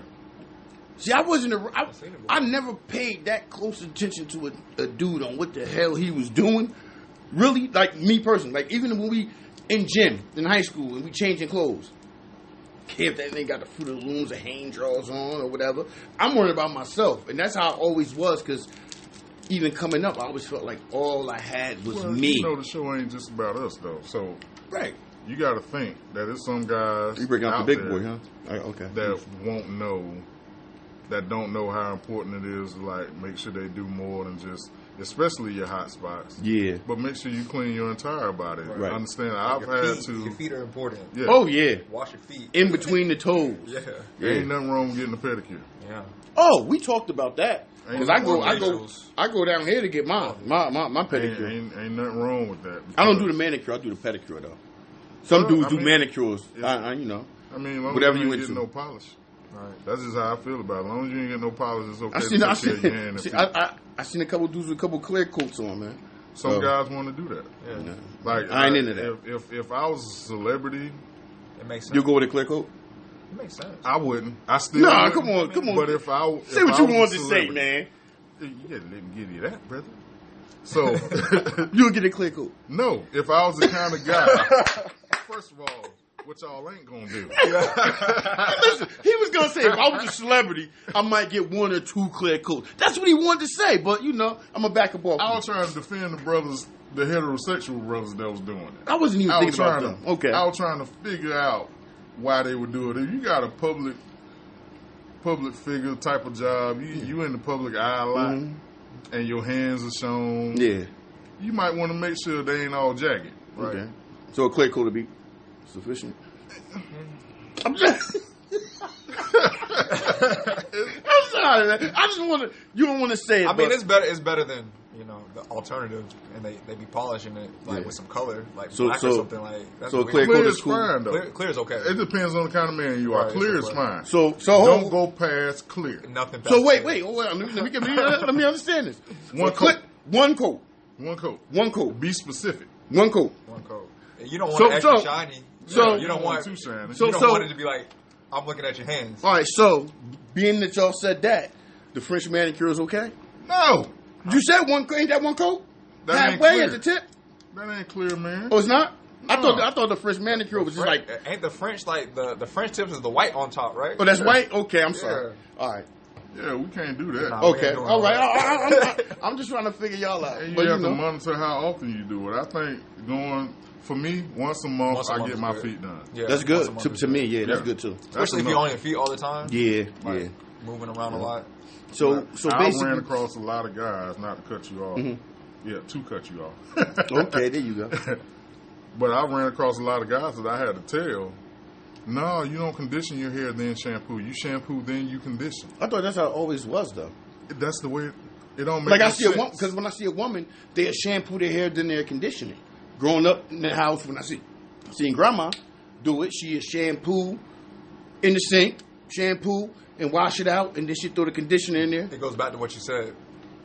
See, I never paid that close attention to a dude on what the hell he was doing. Really, like me personally, like even when we in gym in high school and we changing clothes, if that nigga got the Fruit of the Looms or Hanes drawers on or whatever, I'm worried about myself, and that's how I always was. Because even coming up, I always felt like all I had was me. The show ain't just about us though, so right. You got to think that there's some guys you breaking out the big boy, huh? Okay. That won't know. That don't know how important it is to like make sure they do more than just, especially your hot spots. Yeah. But make sure you clean your entire body. Right. Understand? Your feet are important. Yeah. Oh yeah. Wash your feet in between the toes. Yeah. There ain't nothing wrong with getting a pedicure. Yeah. Oh, we talked about that because I go down here to get my pedicure. Ain't nothing wrong with that. I don't do the manicure. I do the pedicure though. Some dudes do manicures. I mean, whatever you ain't into. Get no polish. Right. That's just how I feel about it. As long as you ain't get no polish, it's okay I to take care of your hand and feet. I seen a couple dudes with a couple clear coats on, man. Some guys want to do that. Yeah. No. Like I ain't into that. If I was a celebrity, it makes sense. You go with a clear coat? It makes sense. I wouldn't. I still. Nah, come on. But if I say what you want to say, man. You gotta let me give you that, brother. So you'll get a clear coat. No, if I was the kind of guy. First of all, what y'all ain't gonna do. Listen, he was gonna say if I was a celebrity, I might get 1 or 2 clear coats. That's what he wanted to say, but I'm gonna back up off. I was trying to defend the heterosexual brothers that was doing it. I wasn't even thinking about them. Okay. I was trying to figure out why they would do it. If you got a public figure type of job, you in the public eye a lot, and your hands are shown. Yeah. You might want to make sure they ain't all jagged. Right. Okay. So a clear coat would be sufficient. I'm just. I'm sorry, man. I just want to. You don't want to say it. I mean, it's better. It's better than the alternative, and they be polishing it with some color, like black or something like. That's so clear is fine though. Clear is okay. It depends on the kind of man you are. Clear is fine. So don't go past clear. Nothing. So wait. Let me understand this. One coat. One coat. Be specific. One coat. You don't want it extra shiny. So you don't want it too shiny. You don't want it to be like, I'm looking at your hands. All right. So being that y'all said that, the French manicure is okay. No. You said one. Ain't that one coat? That halfway at the tip. That ain't clear, man. Oh, it's not. No. I thought the French manicure was just like. Ain't the French like the French tips is the white on top, right? Oh, that's white. Okay, I'm sorry. All right. Yeah, we can't do that. Okay, all right. I'm just trying to figure y'all out. And you have to monitor how often you do it. I think for me, once a month, I get my feet done. Yeah, that's good. To me, yeah, that's good too. Especially if you're on your feet all the time. Yeah, moving around a lot. So I basically, ran across a lot of guys, not to cut you off. Mm-hmm. Yeah, to cut you off. Okay, there you go. But I ran across a lot of guys that I had to tell, no, you don't condition your hair then shampoo. You shampoo then you condition. I thought that's how it always was though. That's the way it don't make like no I see sense. a woman, because when I see a woman, they shampoo their hair then they're conditioning. Growing up in the house, when I seeing grandma do it, she is shampoo in the sink, shampoo and wash it out, and then she throw the conditioner in there. It goes back to what you said.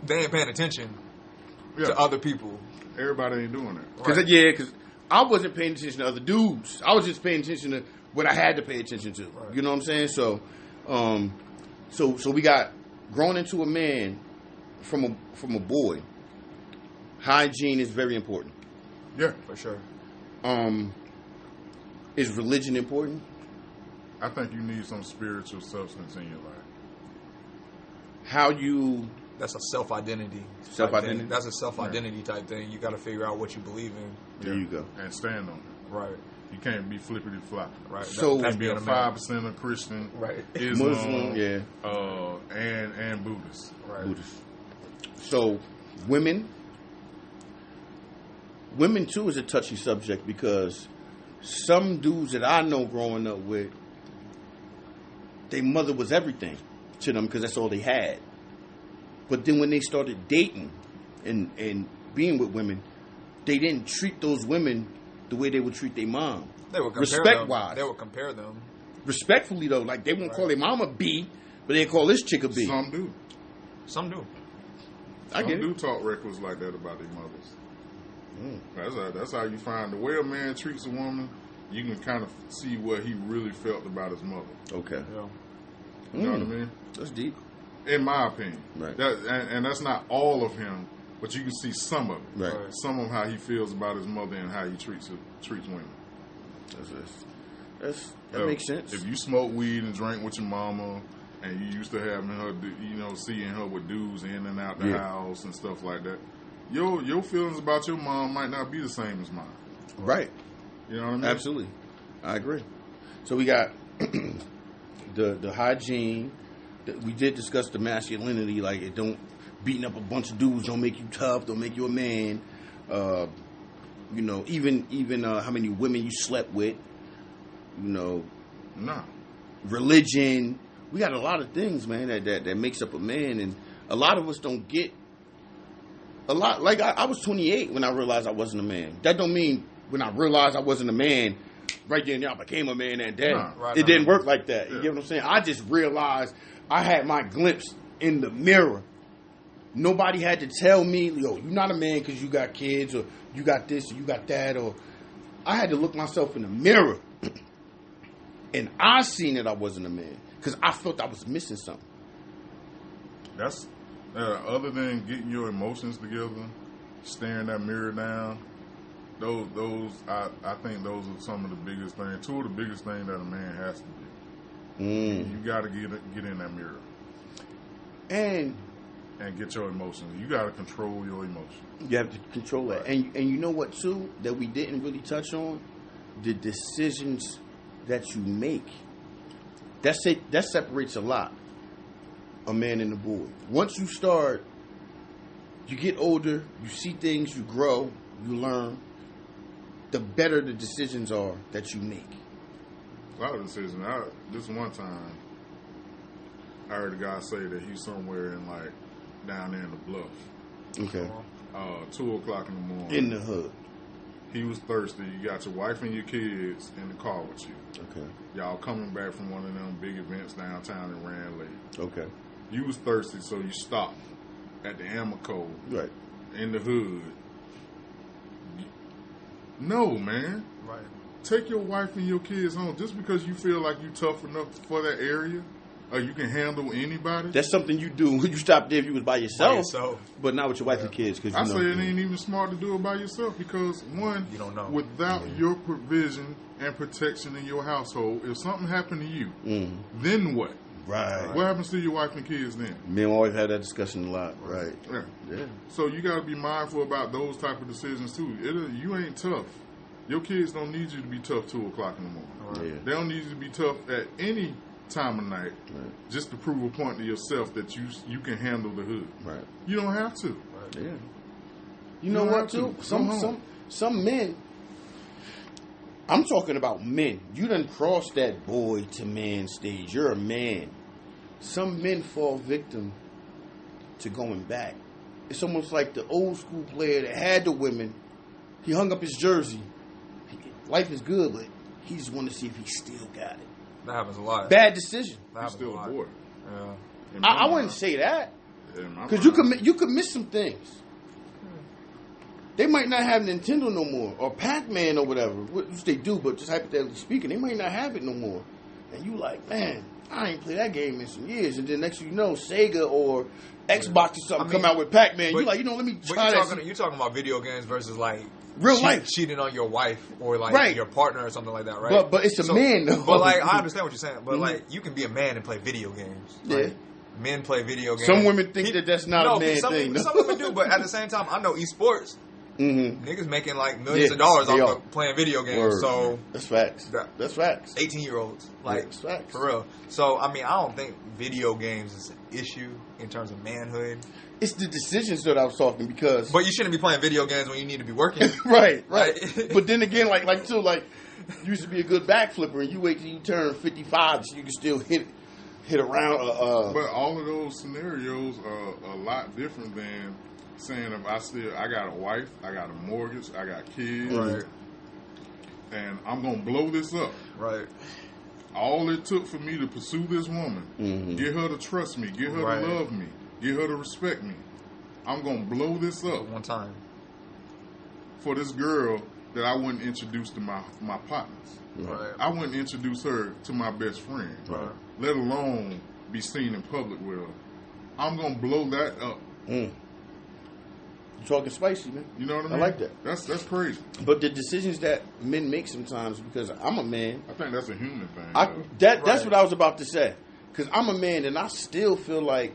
They ain't paying attention to other people. Everybody ain't doing that. Because I wasn't paying attention to other dudes. I was just paying attention to what I had to pay attention to. Right. You know what I'm saying? So, so we got grown into a man from a boy. Hygiene is very important. Yeah, for sure. Is religion important? I think you need some spiritual substance in your life. That's a self-identity. Self-identity? That's a self-identity type thing. You got to figure out what you believe in. There you go. And stand on it. Right. You can't be flippity-flop. Right. So you can't be a 5% of Christian, right? Islam, Muslim, yeah, and Buddhist. Right. Buddhist. So women too is a touchy subject because some dudes that I know growing up with, their mother was everything to them because that's all they had. But then when they started dating and being with women, they didn't treat those women the way they would treat their mom. They would compare respect-wise. They would compare them. Respectfully, though. Like, they won't call their mom a B, but they call this chick a B. Some do. Some do. I get it. Some do talk reckless like that about their mothers. That's how you find the way a man treats a woman. You can kind of see what he really felt about his mother. Okay. Yeah. You know what I mean? That's deep. In my opinion. Right. And that's not all of him, but you can see some of it. Right. Some of how he feels about his mother and how he treats women. That makes sense. If you smoke weed and drink with your mama, and you used to having her, seeing her with dudes in and out the house and stuff like that, your feelings about your mom might not be the same as mine. Right. You know what I mean? Absolutely. I agree. So we got the hygiene. We did discuss the masculinity, like it don't beating up a bunch of dudes don't make you tough, don't make you a man. Even how many women you slept with. No. Religion. We got a lot of things, man, that makes up a man, and a lot of us don't get a lot. Like I was 28 when I realized I wasn't a man. That don't mean when I realized I wasn't a man, right then I became a man that day. It didn't work like that. You get what I'm saying? I just realized I had my glimpse in the mirror. Nobody had to tell me, yo, you're not a man because you got kids, or you got this, or you got that, or I had to look myself in the mirror. And I seen that I wasn't a man because I felt I was missing something. That's other than getting your emotions together, staring that mirror down. Those I think those are some of the biggest things. Two of the biggest things that a man has to do. You got to get in that mirror and get your emotions. You got to control your emotions. You have to control that. And you know what too that we didn't really touch on? The decisions that you make. That separates a lot. A man and a boy. Once you get older, you see things, you grow, you learn. The better the decisions are that you make. A lot of decisions. This one time, I heard a guy say that he's somewhere in like down there in the Bluff. Okay. 2 o'clock in the morning. In the hood. He was thirsty. You got your wife and your kids in the car with you. Okay. Y'all coming back from one of them big events downtown and ran late. Okay. You was thirsty, so you stopped at the Amoco. Right. In the hood. No, man. Right. Take your wife and your kids home just because you feel like you tough enough for that area, or you can handle anybody. That's something you do when you stop there if you was by yourself. But not with your wife and kids. Cause I say it ain't even smart to do it by yourself because, one, you don't know. Without your provision and protection in your household, if something happened to you, then what? Right. What happens to your wife and kids then? Me and my wife had that discussion a lot. Right. Yeah. So you got to be mindful about those type of decisions too. You ain't tough. Your kids don't need you to be tough 2 o'clock in the morning. Right. Yeah. They don't need you to be tough at any time of night, just to prove a point to yourself that you can handle the hood. Right. You don't have to. Right. Yeah. You know what too? Some men. I'm talking about men. You done crossed that boy to man stage. You're a man. Some men fall victim to going back. It's almost like the old school player that had the women. He hung up his jersey. Life is good, but he just wanted to see if he still got it. That happens a lot. Bad decision. You're still a boy. Yeah. I wouldn't say that. Because you could miss some things. They might not have Nintendo no more, or Pac-Man or whatever, which they do, but just hypothetically speaking, they might not have it no more. And you like, man, I ain't played that game in some years. And then next thing you know, Sega or Xbox or something come out with Pac-Man. You like, let me try that. You're talking about video games versus like real life cheating on your wife or like your partner or something like that, right? But it's a man though. But like I understand what you're saying. But like you can be a man and play video games. Like, men play video games. Some women think that's not a man thing. Some women do, but at the same time, I know esports. Niggas making like millions of dollars off of playing video games. Word. So that's facts. That's facts. 18-year-olds, like that's facts. For real. So I mean, I don't think video games is an issue in terms of manhood. It's the decisions that I was talking because. But you shouldn't be playing video games when you need to be working. right. But then again, like you used to be a good backflipper, and you wait till you turn 55 so you can still hit around. But all of those scenarios are a lot different than saying if I got a wife, I got a mortgage, I got kids, right, and I'm gonna blow this up. Right. All it took for me to pursue this woman, get her to trust me, get her to love me, get her to respect me. I'm gonna blow this up one time for this girl that I wouldn't introduce to my partners. Right. I wouldn't introduce her to my best friend, let alone be seen in public with her. I'm gonna blow that up. You're talking spicy, man. You know what I mean? I like that. That's crazy. But the decisions that men make sometimes, because I'm a man. I think that's a human thing. That's what I was about to say. Because I'm a man and I still feel like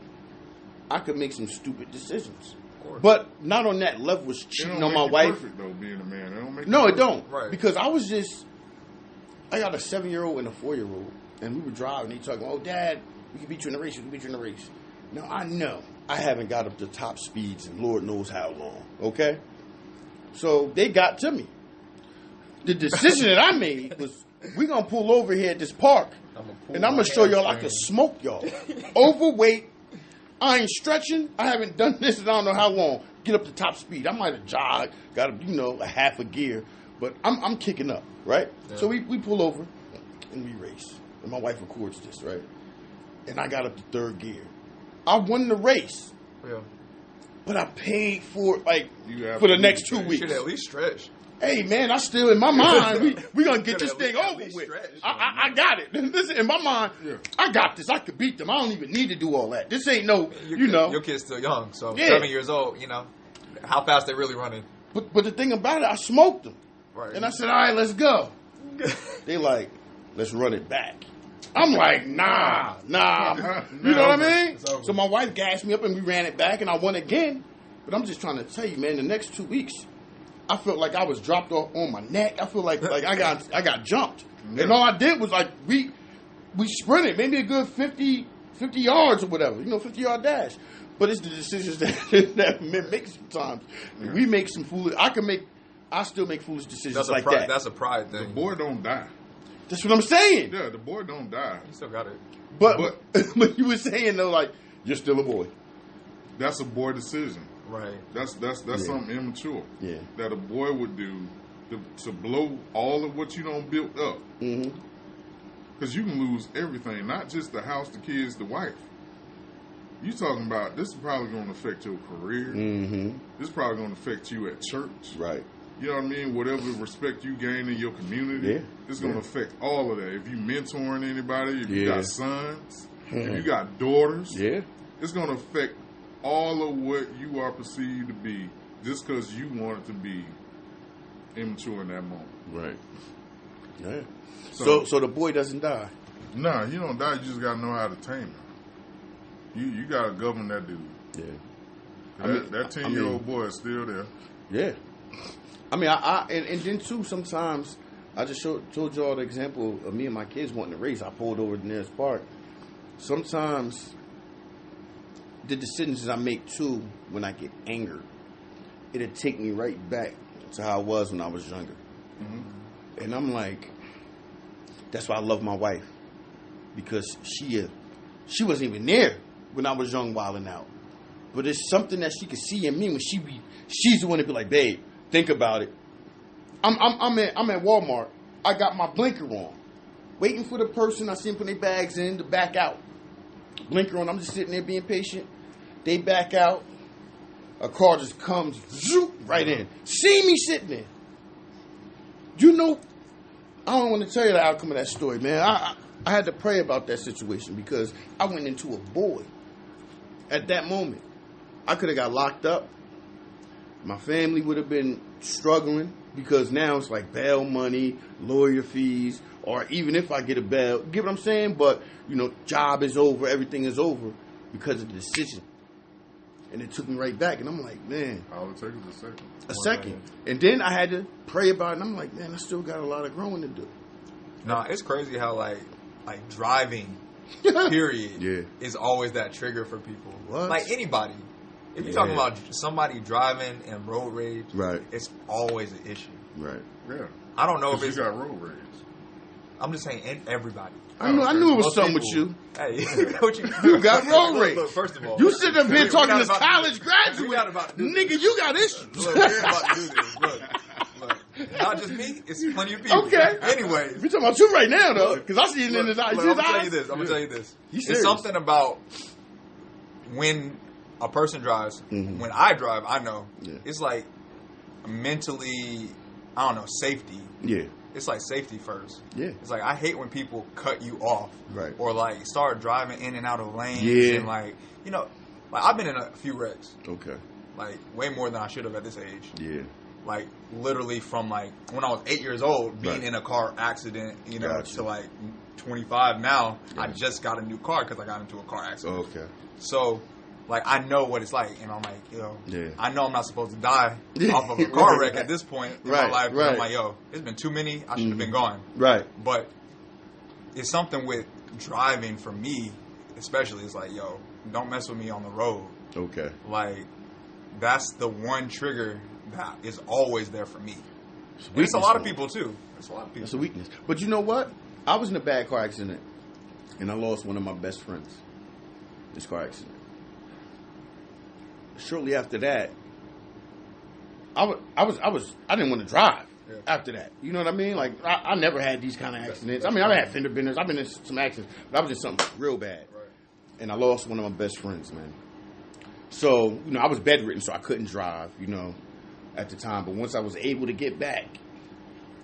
I could make some stupid decisions. But not on that level as cheating on my wife. Perfect, though, being a man. It don't make it don't. Right. Because I got a 7-year-old and a 4-year-old. And we were driving. They talking, oh, Dad, we can beat you in the race. Now, I know I haven't got up to top speeds in Lord knows how long, okay? So they got to me. The decision that I made was, we're going to pull over here at this park, and I'm going to show y'all I can smoke y'all. Overweight, I ain't stretching, I haven't done this in I don't know how long. Get up to top speed. I might have jogged, got a half a gear, but I'm kicking up, right? Yeah. So we pull over, and we race. And my wife records this, right? And I got up to third gear. I won the race. Yeah. But I paid for it, for the next 2 weeks. You should at least stretch. Hey, man, I still, in my mind, we going to get this thing over with. I got it. Listen, in my mind, I got this. I could beat them. I don't even need to do all that. This ain't no, Your kid's still young, so 7 years old, how fast they really running. But the thing about it, I smoked them. Right. And I said, all right, let's go. They like, let's run it back. I'm like, nah. You know what I mean? So my wife gassed me up and we ran it back and I won again. But I'm just trying to tell you, man, the next 2 weeks, I felt like I was dropped off on my neck. I feel like I got jumped. Yeah. And all I did was we sprinted, maybe a good 50 yards or whatever, 50-yard dash. But it's the decisions that men make sometimes. Yeah. We make some foolish. I still make foolish decisions like that. That's a pride thing. The boy don't die. That's what I'm saying. Yeah, the boy don't die. You still got it. But you were saying though, like, you're still a boy. That's a boy decision. Right. That's something immature. Yeah. That a boy would do to blow all of what you don't built up. Mm-hmm. Because you can lose everything, not just the house, the kids, the wife. You talking about this is probably going to affect your career. Mm-hmm. This is probably going to affect you at church. Right. You know what I mean? Whatever respect you gain in your community, it's going to affect all of that. If you mentoring anybody, if you got sons, if you got daughters, it's going to affect all of what you are perceived to be just because you want it to be immature in that moment. Right. Yeah. So the boy doesn't die. Nah, you don't die. You just got to know how to tame him. You got to govern that dude. Yeah. That 10-year-old boy is still there. Yeah. I mean, and then too, sometimes I just told y'all the example of me and my kids wanting to race. I pulled over the nearest park. Sometimes the decisions I make too, when I get angered, it'll take me right back to how I was when I was younger. Mm-hmm. And I'm like, that's why I love my wife, because she wasn't even there when I was young, wilding out. But it's something that she could see in me when she's the one to be like, babe, think about it. I'm at Walmart. I got my blinker on, waiting for the person I see them put their bags in to back out. Blinker on. I'm just sitting there being patient. They back out. A car just comes zoop, right in. See me sitting there. You know, I don't want to tell you the outcome of that story, man. I had to pray about that situation because I went into a void at that moment. I could have got locked up. My family would have been struggling because now it's like bail money, lawyer fees, or even if I get a bail, get what I'm saying? But, you know, job is over, everything is over because of the decision. And it took me right back, and I'm like, man. All it took is a second. And then I had to pray about it, and I'm like, man, I still got a lot of growing to do. Nah, it's crazy how, like driving, period, is always that trigger for people. What? Like anybody. If you're talking about somebody driving and road rage, it's always an issue. Right. Yeah. I don't know if it's... you got road rage. I'm just saying everybody. I knew it was something with you. Hey, you got road rage. Look, first of all, you sitting up here talking to college graduate. Nigga, you got issues. Look, we're about to do this. Look. Not just me, it's plenty of people. Okay. Anyways. We're talking about you right now, though, because I see it in his eyes. I'm going to tell you this. It's something about when a person drives, when I drive, I know, it's like mentally, I don't know, safety. Yeah. It's like safety first. Yeah. It's like I hate when people cut you off. Right. Or like start driving in and out of lanes. Yeah. And like, you know, like I've been in a few wrecks. Okay. Like way more than I should have at this age. Yeah. Like literally from like when I was 8 years old, being in a car accident, you know, to like 25 now, I just got a new car because I got into a car accident. Okay. So, like, I know what it's like, and I'm like, yo, I know I'm not supposed to die Yeah. off of a car wreck at this point in my life. But Right. I'm like, yo, it's been too many. I should have been gone. Right. But it's something with driving for me, especially. It's like, yo, don't mess with me on the road. Okay. Like, that's the one trigger that is always there for me. It's a lot of people too. It's a lot of people. It's a weakness. But you know what? I was in a bad car accident, and I lost one of my best friends. This car accident. Shortly after that, I didn't want to drive. After that, you know what I mean? Like I never had these kind of accidents. I mean, I've had fender benders. I've been in some accidents, but I was in something real bad. Right. And I lost one of my best friends, man. So you know, I was bedridden, so I couldn't drive. You know, at the time. But once I was able to get back,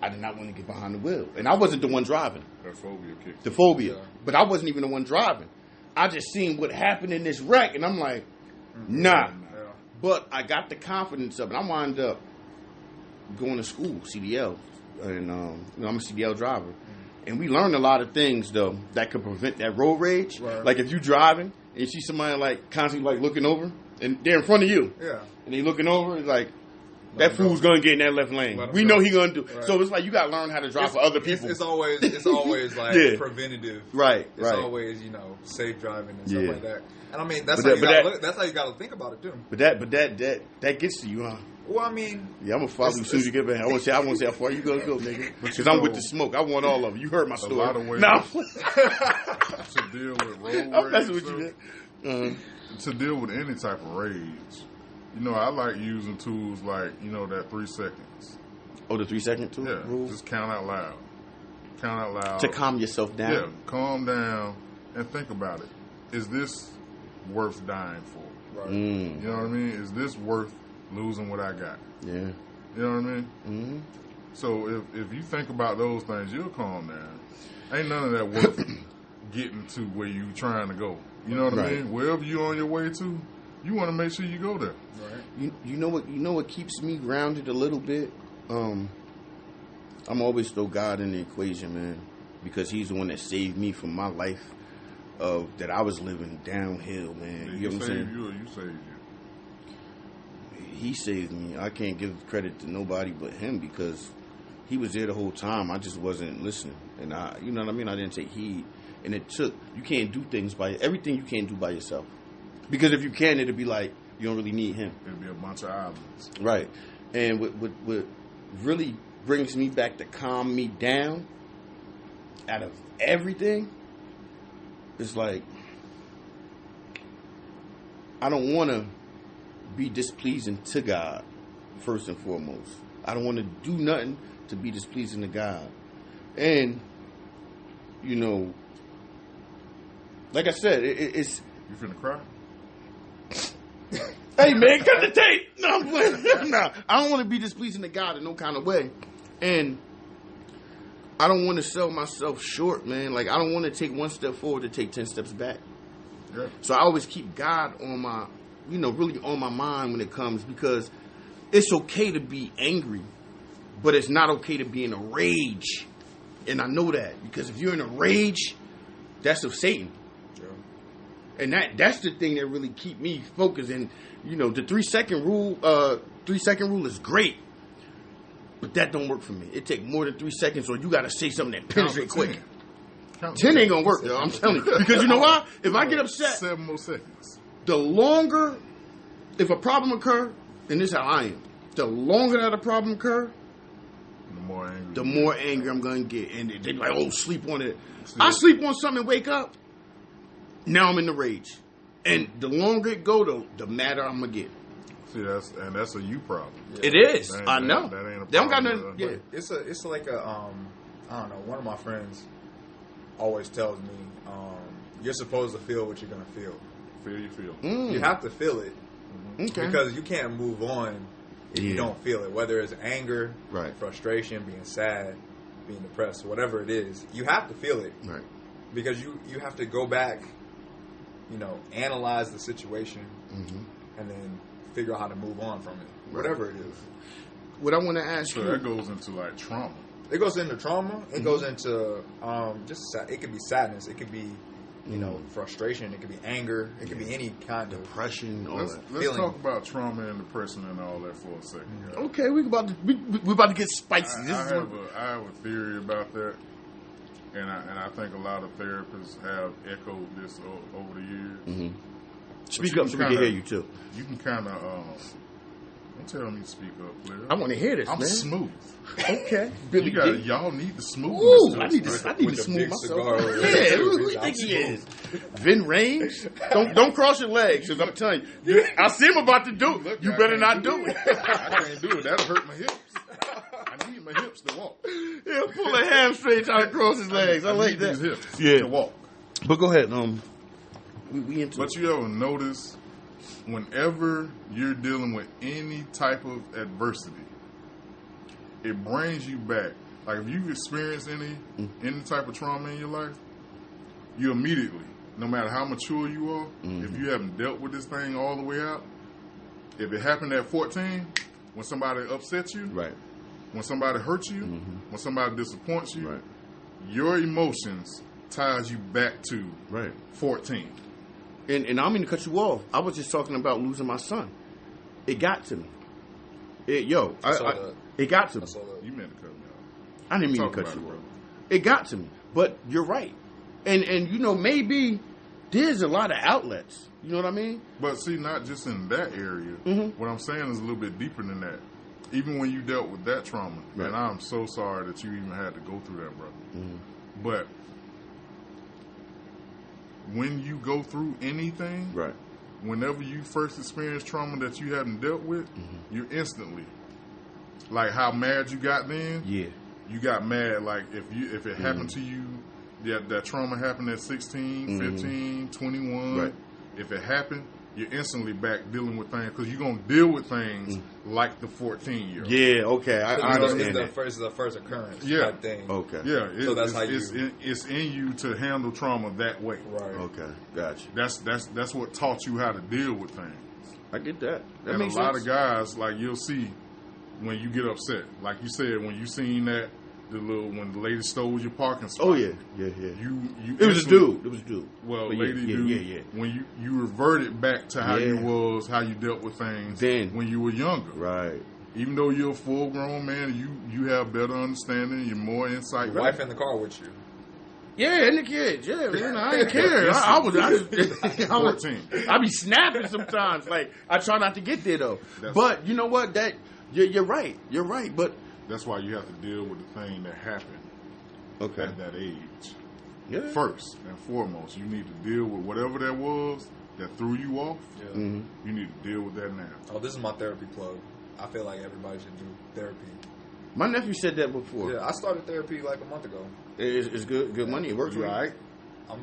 I did not want to get behind the wheel, and I wasn't the one driving. That phobia kicked. The phobia, but I wasn't even the one driving. I just seen what happened in this wreck, and I'm like, nah. But I got the confidence up, and I wound up going to school, CDL, and you know, I'm a CDL driver, and we learned a lot of things though that could prevent that road rage. Right. Like if you driving and you see somebody like constantly like looking over, and they're in front of you, and they looking over, it's like That fool's gonna get in that left lane. We know he gonna do. Right. So it's like you gotta learn how to drive for other people. It's always like preventative. Right. It's always safe driving and stuff like that. And I mean that's how you gotta think about it too. But that gets to you, huh? Well, I mean, yeah, I'm gonna follow you as soon as you get back. I want to say how far you gonna go, nigga. Because I'm with the smoke. I want all of it. You heard my story. A lot of ways to deal with road rage. What you did. To deal with any type of rage. I like using tools like, that 3 seconds. Oh, the 3 second tool? Yeah, rule? Just count out loud. Count out loud. To calm yourself down? Yeah, calm down and think about it. Is this worth dying for? Right. You know what I mean? Is this worth losing what I got? Yeah. You know what I mean? Mm-hmm. So if you think about those things, you'll calm down. Ain't none of that worth getting to where you trying to go. You know what I mean? Wherever you on your way to, you want to make sure you go there. Right. You know what keeps me grounded a little bit? I'm always throw God in the equation, man, because He's the one that saved me from my life that I was living downhill, man. You know what I'm saying? You or you saved you? He saved me. I can't give credit to nobody but Him because He was there the whole time. I just wasn't listening, and you know what I mean? I didn't take heed, and you can't do things everything you can't do by yourself. Because if you can, it'll be like you don't really need Him. It'll be a bunch of islands. Right. And what really brings me back to calm me down out of everything is like I don't want to be displeasing to God first and foremost. I don't want to do nothing to be displeasing to God. And, like I said, it's... You finna cry? Hey, man, cut the tape. No, I'm playing. No, I don't want to be displeasing to God in no kind of way. And I don't want to sell myself short, man. Like, I don't want to take one step forward to take 10 steps back. Yeah. So I always keep God on my, really on my mind when it comes, because it's okay to be angry, but it's not okay to be in a rage. And I know that, because if you're in a rage, that's of Satan. And that's the thing that really keep me focused. And, the 3 second rule, 3 second rule is great. But that don't work for me. It take more than 3 seconds, or you got to say something that penetrates quick. 10 ain't going to work, yo. I'm telling you. Because you know why? If I get upset, 7 more seconds. The longer, if a problem occur, and this is how I am, the longer that a problem occur, the more angry I'm going to get. And they be like, oh, sleep on it. I sleep on something and wake up. Now I'm in the rage. And the longer it go, the madder I'm going to get. See, that's a you problem. Yeah. It is. I know. That ain't a problem. They don't got nothing. Yeah. It's like a I don't know. One of my friends always tells me, you're supposed to feel what you're gonna feel. Feel you feel. You have to feel it, okay, because you can't move on if you don't feel it. Whether it's anger, frustration, being sad, being depressed, whatever it is, you have to feel it, right? Because you have to go back, analyze the situation, and then figure out how to move on from it, whatever it is. What I want to ask you, that goes into like trauma. It goes into trauma. It goes into it could be sadness. It could be frustration. It could be anger. It could be any kind of depression. Let's talk about trauma and depression and all that for a second. Guys. Okay, we're about to get spicy. I have a theory about that, and I think a lot of therapists have echoed this over the years. Mm-hmm. Speak up so we can hear you too. You can kind of don't tell me to speak up, player. I want to hear this. I'm man. Smooth. Okay, Billy, y'all need the smooth. Ooh, I need to smooth myself. Yeah, who do you think he is? Vin Range? Don't cross your legs, because I'm telling you, I see him about to do it. You better not do it. I can't do it. That'll hurt my hips. I need my hips to walk. He'll pull a hamstring trying to cross his legs. I like that. These hips to walk. But go ahead. But you ever notice, whenever you're dealing with any type of adversity, it brings you back. Like if you've experienced any type of trauma in your life, you immediately, no matter how mature you are, if you haven't dealt with this thing all the way out, if it happened at 14, when somebody upsets you, when somebody hurts you, when somebody disappoints you, your emotions ties you back to 14. And I don't mean to cut you off. I was just talking about losing my son. It got to me. it got to me. You meant to cut me off. I didn't mean to cut you off. It got to me. But you're right. And maybe there's a lot of outlets. You know what I mean? But see, not just in that area. Mm-hmm. What I'm saying is a little bit deeper than that. Even when you dealt with that trauma, and I'm so sorry that you even had to go through that, brother. Mm-hmm. But when you go through anything, right? Whenever you first experience trauma that you hadn't dealt with, you're instantly like how mad you got then. Yeah, you got mad like if it happened to you, that trauma happened at 16, 15, 21. Right. If it happened, you're instantly back dealing with things because you're gonna deal with things like the 14-year-old. Yeah, okay, I understand that. It's the first occurrence. Yeah, type thing. Okay, yeah. So that's how it's in you to handle trauma that way. Right. Okay, gotcha. That's what taught you how to deal with things. I get that. That and makes a lot sense. of guys, like you'll see when you get upset, like you said, when you seen that. When the lady stole your parking spot. Oh yeah. It was a dude. Well, but lady, dude. When you reverted back to how you was, how you dealt with things then when you were younger. Right. Even though you're a full grown man, you have better understanding, you're more insight. Your wife in the car with you. Yeah, and the kids. Yeah, man, I didn't care. I was 14. I be snapping sometimes. Like I try not to get there though. But you know what? That you're right. You're right. But that's why you have to deal with the thing that happened at that age. Yeah. First and foremost, you need to deal with whatever that was that threw you off. Yeah. You need to deal with that now. Oh, this is my therapy plug. I feel like everybody should do therapy. My nephew said that before. Yeah, I started therapy like a month ago. It's good money. It works. You all right?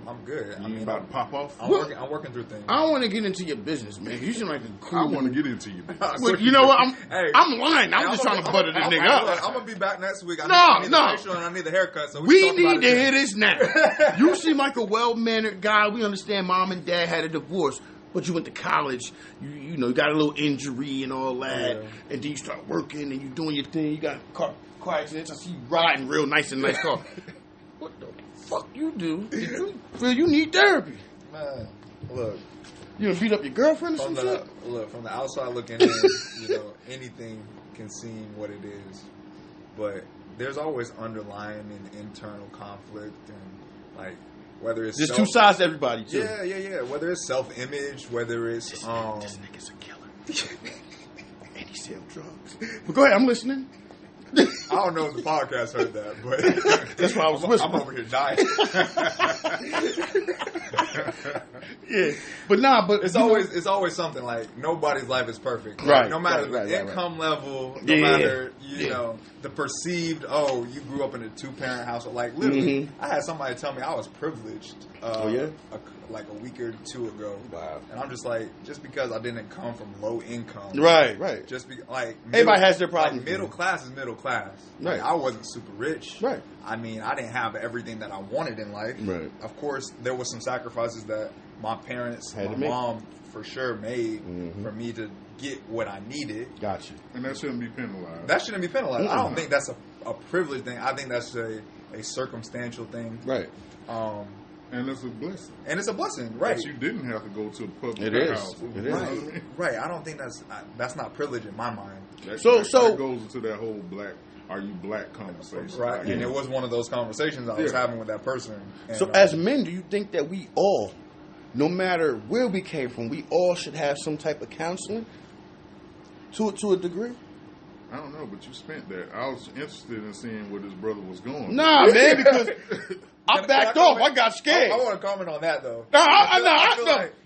I'm good. I mean, about to pop off? I'm working through things. I don't want to get into your business, man. You seem like a cool. I want to get into your business. Well, you know what? I'm lying. I'm just trying to butter the nigga up. I'm gonna be back next week. I need the facial and I need the haircut. So we need to hear this now. You seem like a well-mannered guy. We understand mom and dad had a divorce, but you went to college. You got a little injury and all that, and then you start working and you doing your thing. You got car accidents. I see you riding real nice in a nice car. What the fuck you do? You feel you need therapy? Man, look. You gonna beat up your girlfriend or some shit? Look, from the outside looking in, anything can seem what it is. But there's always underlying and internal conflict and like whether it's there's two sides to everybody too. Yeah. Whether it's self-image, whether it's this nigga's a killer. And he sells drugs. But go ahead, I'm listening. I don't know if the podcast heard that, but that's why I was whispering. I'm over here dying. Yeah, but it's always something like nobody's life is perfect. Like, right. No matter the income level, no matter the perceived. Oh, you grew up in a 2-parent household. Like literally, I had somebody tell me I was privileged. Like a week or two ago. Wow. And I'm just like, just because I didn't come from low income. Right. Just everybody has their problems. Like, middle class is middle class. Right. Like, I wasn't super rich. Right. I mean, I didn't have everything that I wanted in life. Right. Of course, there was some sacrifices that my parents, my mom for sure made for me to get what I needed. Gotcha. And that shouldn't be penalized. That shouldn't be penalized. I don't think that's a privilege thing. I think that's a circumstantial thing. Right. And it's a blessing. Right? That you didn't have to go to a public house. It is. Right. I don't think that's not privilege in my mind. That goes into that whole are you black conversation. Right. And it was one of those conversations I was having with that person. And, so as men, do you think that we all, no matter where we came from, we all should have some type of counseling to a degree? I don't know, but you spent that. I was interested in seeing where this brother was going. Nah, man, because I backed off. I got scared. I want to comment on that, though.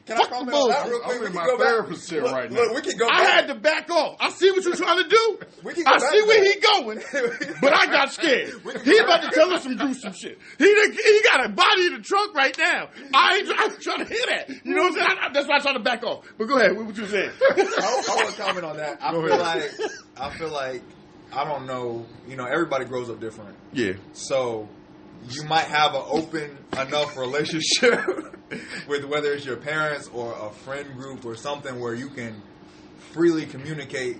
Can I comment on that real quick? I'm in my therapist chair right now. Look, we can go back. I had to back off. I see what you're trying to do. I see where he going, but I got scared. He about to tell us some gruesome shit. He got a body in the trunk right now. I ain't trying to hear that. You know what I'm saying? That's why I try to back off. But go ahead. What you saying? I want to comment on that. I feel like I don't know. Everybody grows up different. Yeah. So you might have an open enough relationship with whether it's your parents or a friend group or something where you can freely communicate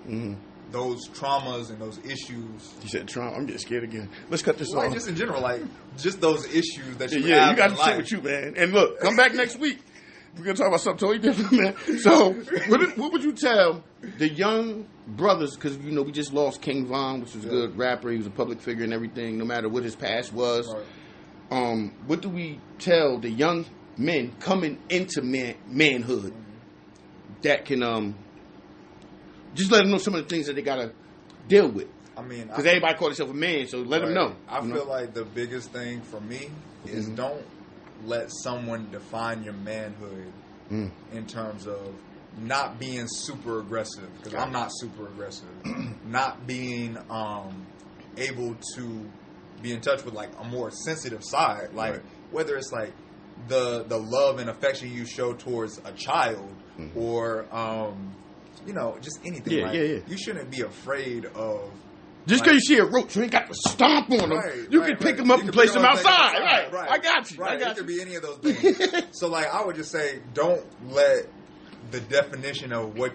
those traumas and those issues. You said trauma. I'm getting scared again. Let's cut this off. Just in general, just those issues that you have. Yeah, you got to shit with you, man. And look, come back next week. we're gonna talk about something totally different, man. So, what would you tell the young brothers? Because we just lost King Von, which was a good rapper. He was a public figure and everything. No matter what his past was, what do we tell the young men coming into manhood that can just let them know some of the things that they gotta deal with? I mean, because everybody call themselves a man, so let them know. I feel like the biggest thing for me is don't let someone define your manhood in terms of not being super aggressive, because I'm not super aggressive. Not being able to be in touch with like a more sensitive side, like whether it's like the love and affection you show towards a child or just anything. You shouldn't be afraid of. Just because you see a roach, you ain't got to stomp on them. You can pick them up and place them outside. Right. I got you. It could be any of those things. So, I would just say, don't let the definition of what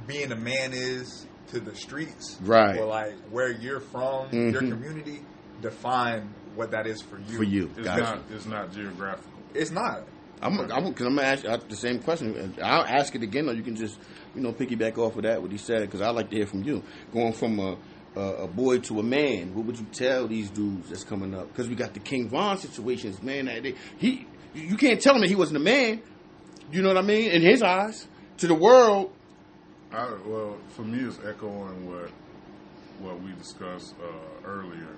being a man is to the streets, or where you're from, your community, define what that is for you. It's not geographical. It's not. I'm gonna ask you the same question. I'll ask it again, or you can just piggyback off of that what he said, because I like to hear from you. Going from a boy to a man, what would you tell these dudes that's coming up? Because we got the King Von situations, man. You can't tell him that he wasn't a man. You know what I mean? In his eyes, to the world. Well, for me, it's echoing what we discussed earlier.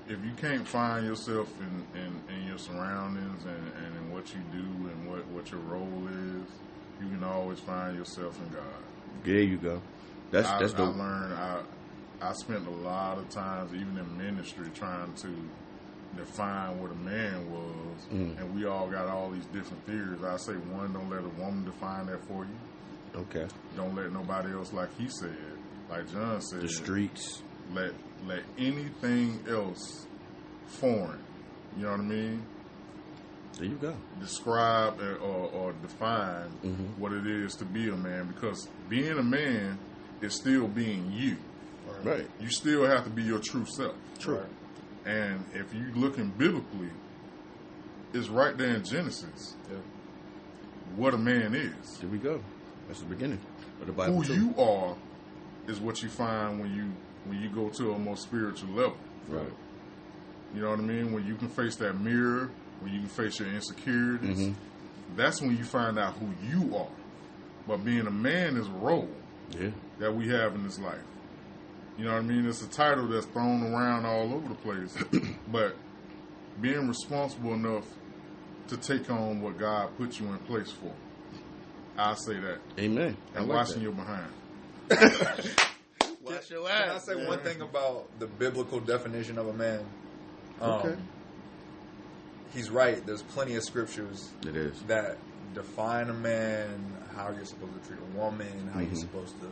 If you can't find yourself in your surroundings and in what you do and what your role is, you can always find yourself in God. There you go. That's dope. I learned. I spent a lot of times, even in ministry, trying to define what a man was, and we all got all these different theories. I say, one, don't let a woman define that for you. Okay. Don't let nobody else, like he said, like John said, the streets. Let anything else foreign. You know what I mean? There you go. Describe or define what it is to be a man, because being a man is still being you. Right. You still have to be your true self. True. Right. And if you looking biblically, it's right there in Genesis. Yeah. What a man is. There we go. That's the beginning of the Bible. Who you are is what you find when you go to a more spiritual level. Right. You know what I mean? When you can face that mirror, when you can face your insecurities, that's when you find out who you are. But being a man is a role that we have in this life. You know what I mean? It's a title that's thrown around all over the place. But being responsible enough to take on what God put you in place for. I say that. Amen. And watching your behind. Watch your ass. Can I say one thing about the biblical definition of a man? Okay. He's right. There's plenty of scriptures that define a man, how you're supposed to treat a woman, how you're supposed to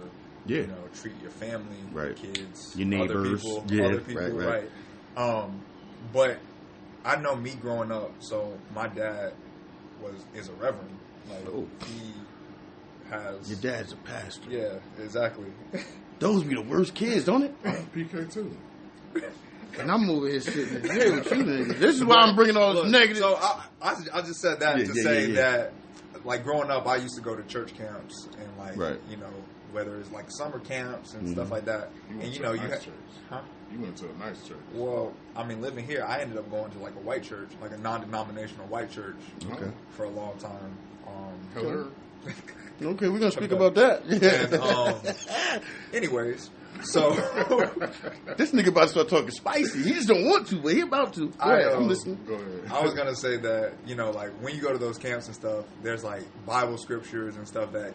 treat your family, your kids, your neighbors, other people, right. But I know me growing up, so my dad is a reverend. He has... Your dad's a pastor. Yeah, exactly. Those be the worst kids, don't it? PK too. And I'm over here sitting here with you niggas. This is why I'm bringing all this negative. So I just said that to say that, growing up, I used to go to church camps and whether it's summer camps and stuff like that. You had church. Huh? You went to a nice church. Well, living here, I ended up going to a white church, a non-denominational white church, for a long time. Okay, we're gonna speak about that. And, anyways. So this nigga about to start talking spicy. He just don't want to, but he about to. Go ahead, I'm listening. Go ahead. I was gonna say that when you go to those camps and stuff, there's Bible scriptures and stuff that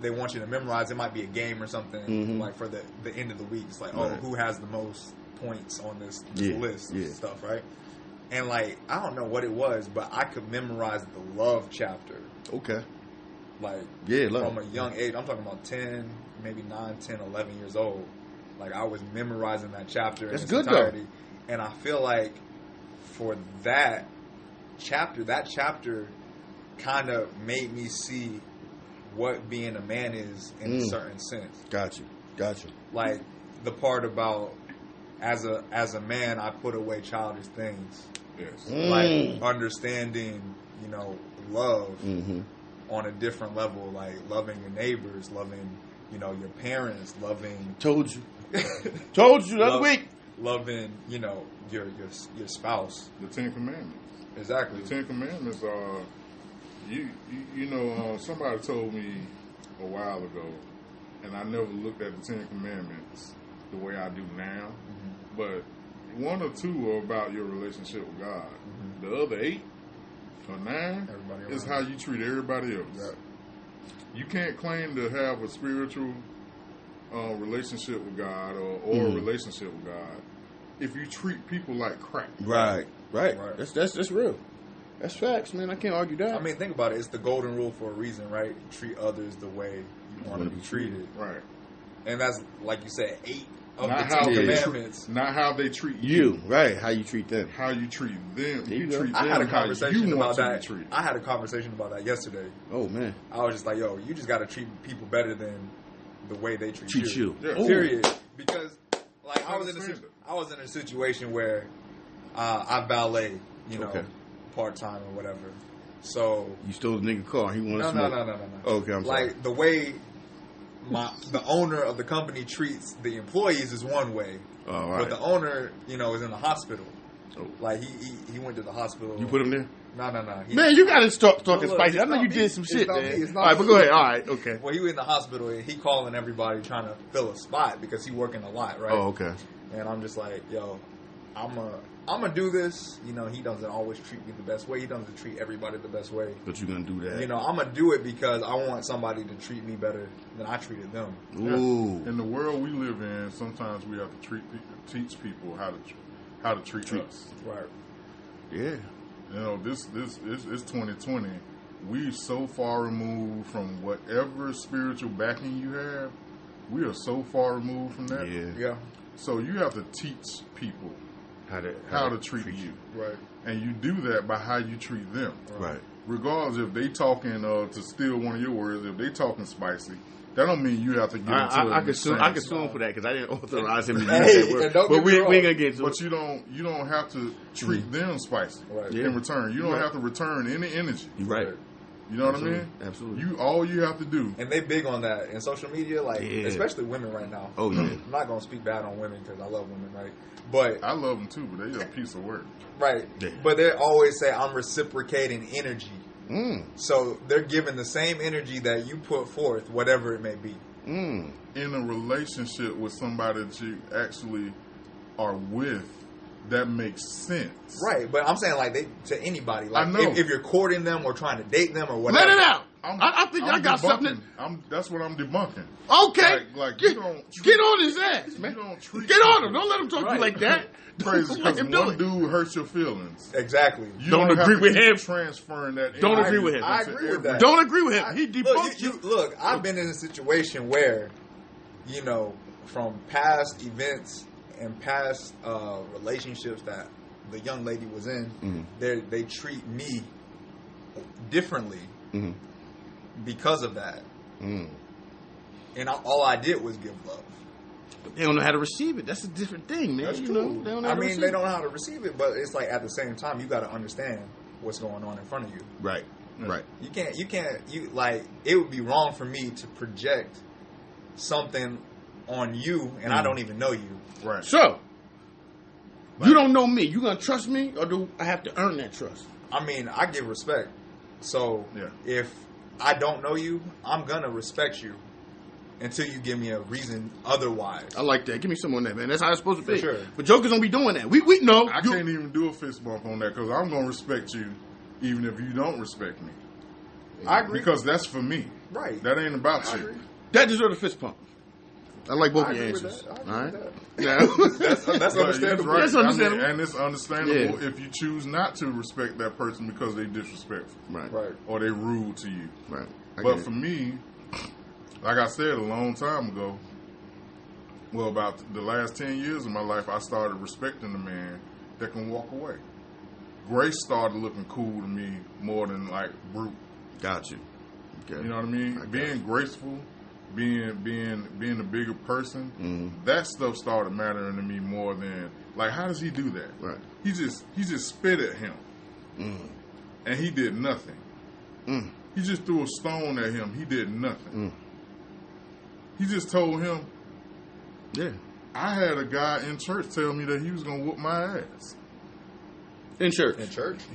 they want you to memorize. It might be a game or something for the end of the week. It's who has the most points on this list and stuff, right? And I don't know what it was, but I could memorize the love chapter. Okay. Love. From a young age. I'm talking about 10, maybe 9, 10, 11 years old. I was memorizing that chapter in its entirety. And I feel for that chapter kind of made me see what being a man is in a certain sense. Gotcha. The part about as a man, I put away childish things. Yes. Like understanding, love on a different level, like loving your neighbors, loving, your parents, loving. Told you the other week. Loving, your spouse. The Ten Commandments. Exactly. The Ten Commandments are, somebody told me a while ago, and I never looked at the Ten Commandments the way I do now, but one or two are about your relationship with God. The other 8 or 9 is how you treat everybody else. Right. You can't claim to have a spiritual relationship with God or a relationship with God if you treat people like crap. Right. That's real. That's facts, man. I can't argue that. I mean, think about it. It's the golden rule for a reason, right? Treat others the way you want to be treated. Right. And that's, like you said, 8 of not the 10 commandments. Not how they treat you. Right. How you treat them. How you treat them. I had a conversation about that. I had a conversation about that yesterday. Oh, man. I was just like, yo, you just got to treat people better than the way they treat you. Yeah. Period. Because, like, I was in a situation where I valet, part-time or whatever. So you stole the nigga car. He wanted to smoke. No. Okay, I'm sorry. Like, the way the owner of the company treats the employees is one way. Oh, right. But the owner, is in the hospital. Oh. Like, he went to the hospital. You put him there? No. Man, you got to start talking spicy. I know you did some shit, man. All right, but go ahead. All right, okay. Well, he was in the hospital, and he calling everybody trying to fill a spot because he working a lot, right? Oh, okay. And I'm just like, yo, I'm going to do this. He doesn't always treat me the best way. He doesn't treat everybody the best way. But you're going to do that. I'm going to do it because I want somebody to treat me better than I treated them. Ooh. Yeah. In the world we live in, sometimes we have to teach people how to treat us. Right. Yeah. This is 2020. We're so far removed from whatever spiritual backing you have. We are so far removed from that. Yeah. So you have to teach people how to treat you. Right. And you do that by how you treat them. Right. Regardless if they talking, to steal one of your words, if they talking spicy, that don't mean you have to get into it. I can sue him for that because I didn't authorize him to use that word. But we ain't gonna get into it. But you don't have to treat them spicy in return. You don't have to return any energy. You're right. You know what I mean? Absolutely. All you have to do. And they big on that in social media, especially women right now. Oh yeah. I'm not gonna speak bad on women because I love women, right? But I love them too, but they're a piece of work. Right. Yeah. But they always say I'm reciprocating energy. So they're giving the same energy that you put forth, whatever it may be. In a relationship with somebody that you actually are with, that makes sense. Right, but I'm saying to anybody. Like, I know. If you're courting them or trying to date them or whatever. Let it out. I think I got something. That's what I'm debunking. Okay. You don't get on his ass, man. Get on him. Don't let him talk to you like that. Crazy, because one dude hurts your feelings. Exactly. You don't agree with him. Transferring that. Don't agree with him. I agree with that. Don't agree with him. He debunked you. Look, I've been in a situation where, from past events and past relationships that the young lady was in, they treat me differently because of that. And all I did was give love. But they don't know how to receive it. That's a different thing, man. That's true. They don't know how to receive it, but it's like at the same time, you got to understand what's going on in front of you. Right. You can't. It would be wrong for me to project something on you, and I don't even know you. Right. So, you don't know me. You gonna trust me, or do I have to earn that trust? I mean, I give respect. So if I don't know you, I'm gonna respect you until you give me a reason otherwise. I like that. Give me some on that, man. That's how it's supposed to be. For sure. But jokers don't be doing that. We know. I can't even do a fist bump on that because I'm gonna respect you even if you don't respect me. I agree. Because that's for me. Right. That ain't about you. Agree. That deserves a fist pump. I like both of your answers. All right. Yeah. That's understandable. Right. That's understandable. And it's understandable if you choose not to respect that person because they disrespectful. Right. Or they rude to you. Right. But for me, like I said a long time ago, about the last 10 years of my life, I started respecting the man that can walk away. Grace started looking cool to me more than like brute. Got you. Okay. You know what I mean? Being graceful being a bigger person, that stuff started mattering to me more than like how does he do that? Right. He just spit at him, and he did nothing. He just threw a stone at him. He did nothing. He just told him, "Yeah." I had a guy in church tell me that he was gonna whoop my ass. In church.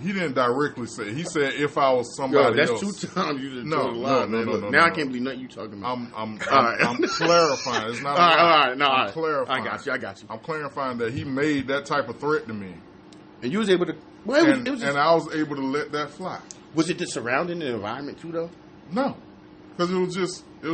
He didn't directly say. He said if I was somebody that's else. That's 2 times you just no, told a lie, man. No, now I can't believe nothing you talking about. I'm clarifying. It's not. I'm clarifying. I got you. I'm clarifying that he made that type of threat to me, and you was able to. Well, and I was able to let that fly. Was it the surrounding environment too, though? No, because it was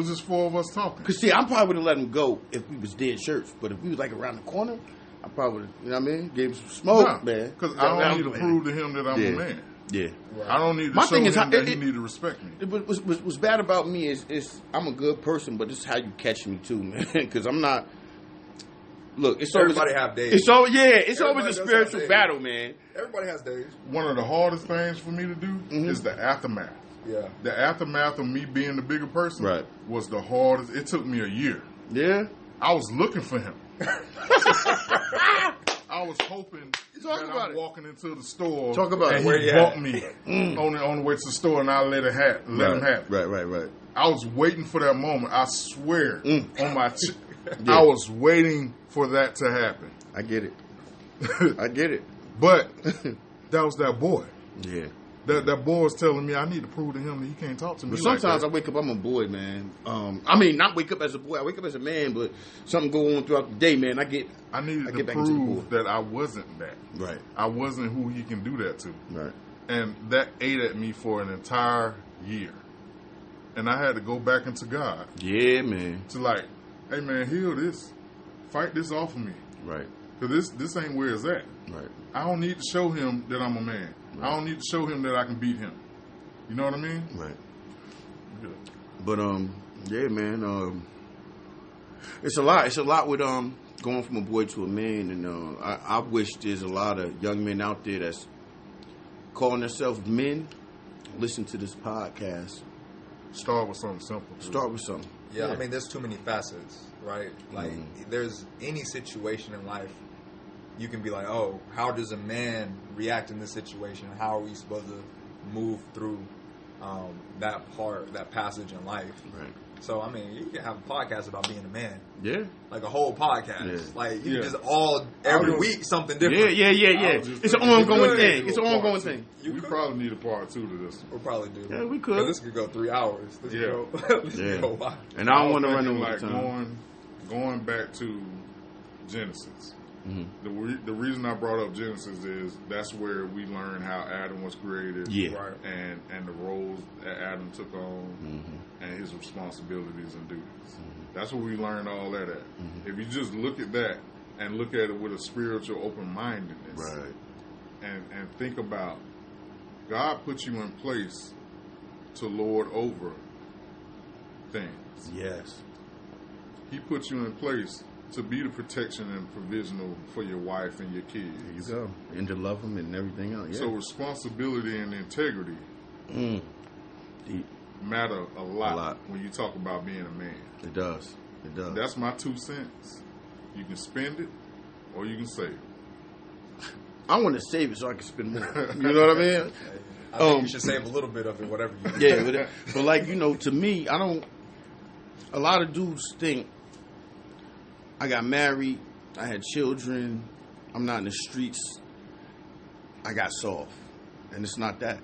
just 4 of us talking. Because see, I probably would have let him go if we was dead church, but if we was like around the corner, I probably would have, you know what I mean, gave him some smoke, man. Because I don't need to prove to him that I'm a man. Yeah, right. I don't need to show him that he need to respect me. What's bad about me is I'm a good person, but this is how you catch me too, man. Because I'm not. Look, it's everybody have days. It's always a spiritual battle, man. Everybody has days. One of the hardest things for me to do is the aftermath. Yeah, the aftermath of me being the bigger person was the hardest. It took me a year. Yeah, I was looking for him. I was hoping that I'm walking into the store and he bumped me on the way to the store and I let him have it. Right. I was waiting for that moment. I swear on my I was waiting for that to happen. I get it. But that was that boy. Yeah. That boy was telling me I need to prove to him that he can't talk to me. But sometimes I wake up, I'm a boy, man. I mean, not wake up as a boy. I wake up as a man, but something go on throughout the day, man. I needed to prove that I wasn't that. Right. I wasn't who he can do that to. Right. And that ate at me for an entire year. And I had to go back into God. Yeah, man. To like, hey, man, heal this. Fight this off of me. Right. Because this ain't where it's at. Right. I don't need to show him that I'm a man. Right. I don't need to show him that I can beat him. You know what I mean? Right. Good. But yeah, man. It's a lot. It's a lot with going from a boy to a man, and I wish there's a lot of young men out there that's calling themselves men. Listen to this podcast. Start with something simple. Start with something. Yeah, I mean, there's too many facets, right? Like, there's any situation in life. You can be like, oh, how does a man react in this situation? How are we supposed to move through that passage in life? Right. So, I mean, you can have a podcast about being a man. Yeah. Like a whole podcast. Yeah. Like, you can just every week, something different. Yeah. It's an ongoing thing. It's an ongoing thing. We probably need a part 2 to this. We'll probably do. Yeah, we could. This could go 3 hours. This could go wild. And I don't want to run over like time. Going back to Genesis. Mm-hmm. The reason I brought up Genesis is that's where we learn how Adam was created, right. and the roles that Adam took on, and his responsibilities and duties. That's where we learn all that at. If you just look at that and look at it with a spiritual open-mindedness, right, and think about God put you in place to lord over things. Yes, He put you in place to be the protection and provisional for your wife and your kids. There you go. And to love them and everything else. Yeah. So responsibility and integrity matter a lot when you talk about being a man. It does. That's my 2 cents. You can spend it or you can save it. I want to save it so I can spend more. You know what I mean? I think you should save a little bit of it, whatever you do. Yeah, but like, to me, a lot of dudes think, I got married, I had children, I'm not in the streets, I got soft. And it's not that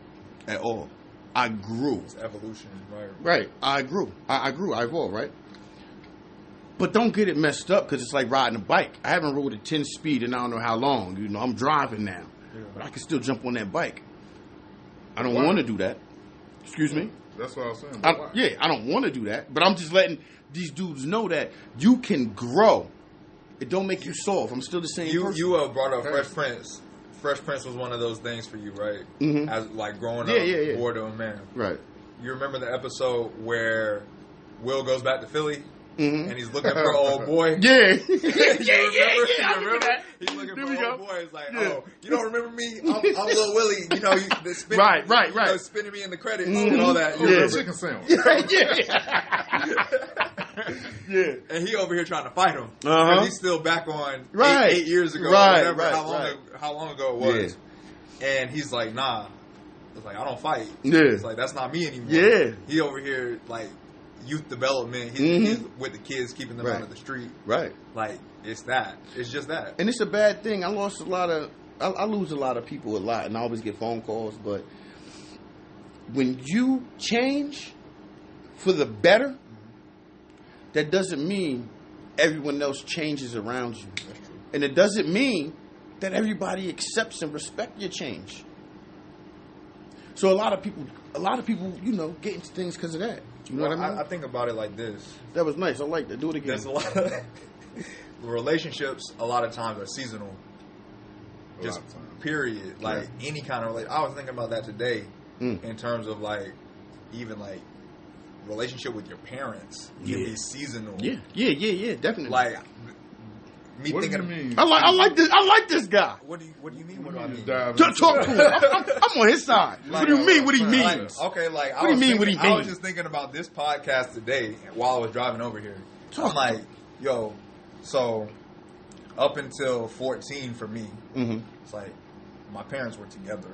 at all. I grew. It's evolution, right? Right, I grew. I evolved, right? But don't get it messed up because it's like riding a bike. I haven't rode a 10 speed in I don't know how long. I'm driving now. Yeah. But I can still jump on that bike. I don't want to do that. Excuse me? That's what I was saying. I don't want to do that. But I'm just letting these dudes know that you can grow. It don't make you soft. I'm still the same person. You brought up Fresh Prince. Fresh Prince was one of those things for you, right? Mm-hmm. As like growing up, bored of a man. Right. You remember the episode where Will goes back to Philly? And he's looking for old boy. Yeah. You remember that? He's looking there for old boy. It's like, oh, you don't remember me? I'm Lil Willie. Spinning, right. Spinning me in the credits and all that. Yeah. Chicken sandwich. Yeah. And he over here trying to fight him. Because he's still back on 8 years ago. Right. How long ago it was. Yeah. And he's like, nah. It's like, I don't fight. Yeah. It's like, that's not me anymore. Yeah. He over here, like, youth development. He's with the kids, keeping them out of the street. Right. Like, it's that. It's just that. And it's a bad thing. I lose a lot of people a lot, and I always get phone calls. But when you change for the better, that doesn't mean everyone else changes around you. That's true. And it doesn't mean that everybody accepts and respects your change. So a lot of people, get into things because of that. You know what I mean? I think about it like this. That was nice. I like that. Do it again. There's a lot of relationships. A lot of times are seasonal. Just period. Like any kind of I was thinking about that today in terms of like even like relationship with your parents can be seasonal. Yeah, definitely. Like me what thinking. Do you mean? I like this guy. What do you mean? What do I mean? Talk to him. I'm on his side. Like, what do you mean? What he means? Like, okay, like what do you mean? What he means? I was just thinking about this podcast today while I was driving over here. I'm like, yo, so up until 14 for me, it's like my parents were together.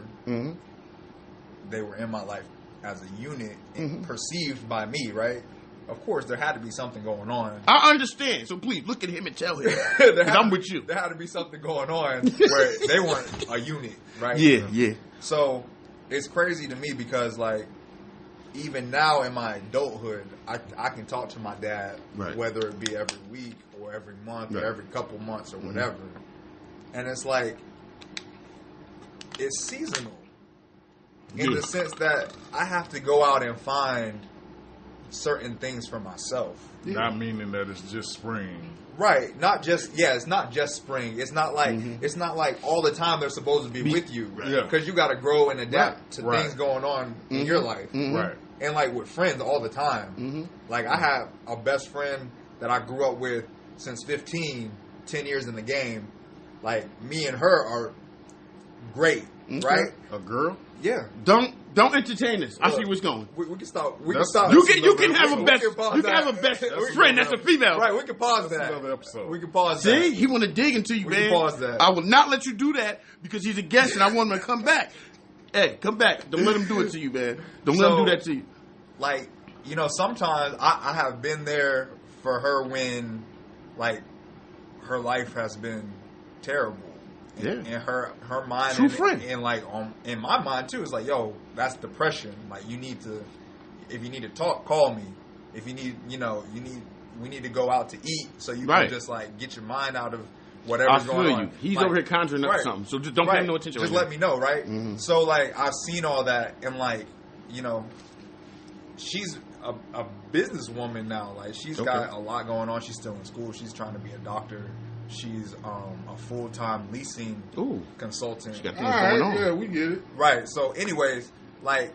They were in my life as a unit, perceived by me, right? Of course, there had to be something going on. I understand. So please look at him and tell him. Because I'm with you. There had to be something going on where they weren't a unit, right? Yeah. So it's crazy to me because, like, even now in my adulthood, I can talk to my dad, whether it be every week or every month or every couple months or whatever. And it's like, it's seasonal in the sense that I have to go out and find certain things for myself. Not meaning that it's just spring. Right. Not just, it's not just spring. It's not like it's not like all the time they're supposed to be with you. Because you got to grow and adapt to things going on in your life. Right. And like with friends all the time. Like I have a best friend that I grew up with since 15, 10 years in the game. Like me and her are great. Right? A girl? Yeah. Don't entertain this. I see what's going. We can stop. We can stop. You can have a best. You can have a best friend that's a female. Right. We can pause that. Another episode. We can pause that. See, he want to dig into you, man. We can pause that. I will not let you do that because he's a guest and I want him to come back. Hey, come back. Don't let him do it to you, man. Don't let him do that to you. Like, sometimes I have been there for her when, like, her life has been terrible. And her mind, true friend, and like in my mind too, it's like, yo, that's depression. Like if you need to talk, call me. If you need, we need to go out to eat so you can just like get your mind out of whatever's going on. He's over here conjuring up something, so just don't pay no attention. Just let me know, right? So like I've seen all that, and like she's a businesswoman now. Like she's got a lot going on. She's still in school. She's trying to be a doctor. She's a full-time leasing consultant. She got things going on. Yeah, we get it. Right. So, anyways, like,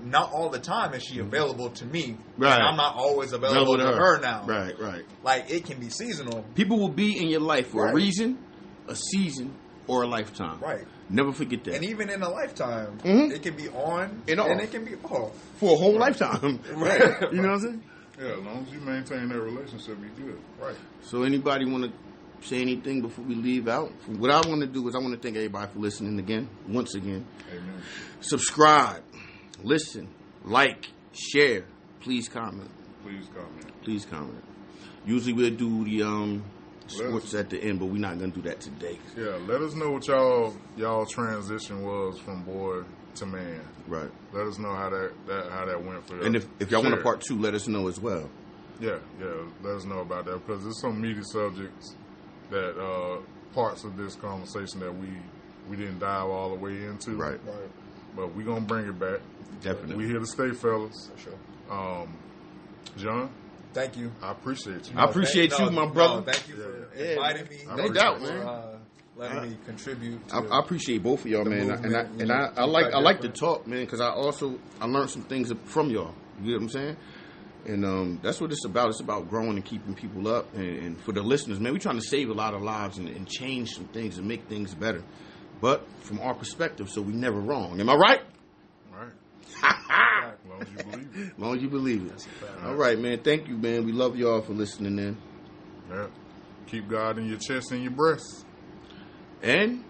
not all the time is she available to me. Right. And I'm not always available to her now. Right. Like, it can be seasonal. People will be in your life for a reason, a season, or a lifetime. Right. Never forget that. And even in a lifetime, it can be on and it can be off. For a whole lifetime. Right. You know what I'm saying? Yeah, as long as you maintain that relationship, you good. Right. So anybody want to say anything before we leave out? What I want to do is I want to thank everybody for listening once again. Amen. Subscribe, listen, like, share. Please comment. Usually we'll do the sports at the end, but we're not going to do that today. Yeah, let us know what y'all transition was from boy to man. Right. Let us know how that went for you. And if y'all want a part 2, let us know as well. Yeah, let us know about that because there's some meaty subjects that parts of this conversation that we didn't dive all the way into. Right. But we're going to bring it back. Definitely. We here to stay, fellas. For sure. John? Thank you. I appreciate you. I appreciate you, my brother. Thank you for inviting me. No doubt, man. For letting me contribute. I appreciate both of y'all, man. And I like to talk, man, because I learned some things from y'all. You know what I'm saying? And that's what it's about. It's about growing and keeping people up. And for the listeners, man, we're trying to save a lot of lives and change some things and make things better. But from our perspective, so we never wrong. Am I right? Right. long as you believe it. As long as you believe it. All right, man. Thank you, man. We love y'all for listening in. Yeah. Keep God in your chest and your breast. And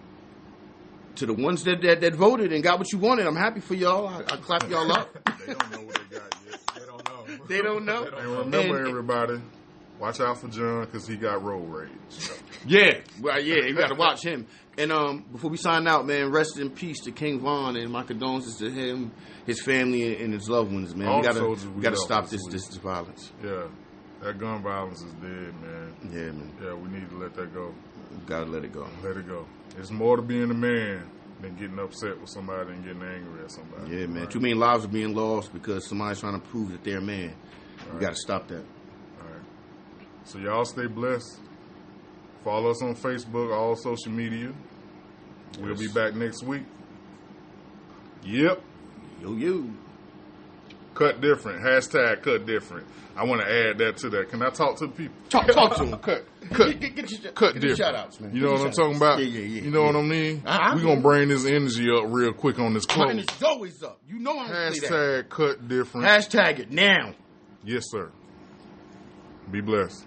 to the ones that voted and got what you wanted, I'm happy for y'all. I clap y'all up. They don't know what they got yet. They don't know. They don't know. And remember, everybody, watch out for John because he got road rage. Yeah. Well, yeah, you got to watch him. And before we sign out, man, rest in peace to King Von, and my condolences to him, his family, and his loved ones, man. We got to stop this violence. Yeah. That gun violence is dead, man. Yeah, man. Yeah, we need to let that go. Got to let it go. Let it go. It's more to being a man than getting upset with somebody and getting angry at somebody. Yeah, man. Right. Too many lives are being lost because somebody's trying to prove that they're a man. We got to stop that. All right. So y'all stay blessed. Follow us on Facebook, all social media. We'll be back next week. Yep. Yo. Cut different. Hashtag cut different. I want to add that to that. Can I talk to the people? Talk to them. Cut different. Shout outs, man. You know what I'm talking about? Yeah. You know what I mean? We're going to bring this energy up real quick on this close. My energy's always up. You know I'm going to say that. Hashtag cut different. Hashtag it now. Yes, sir. Be blessed.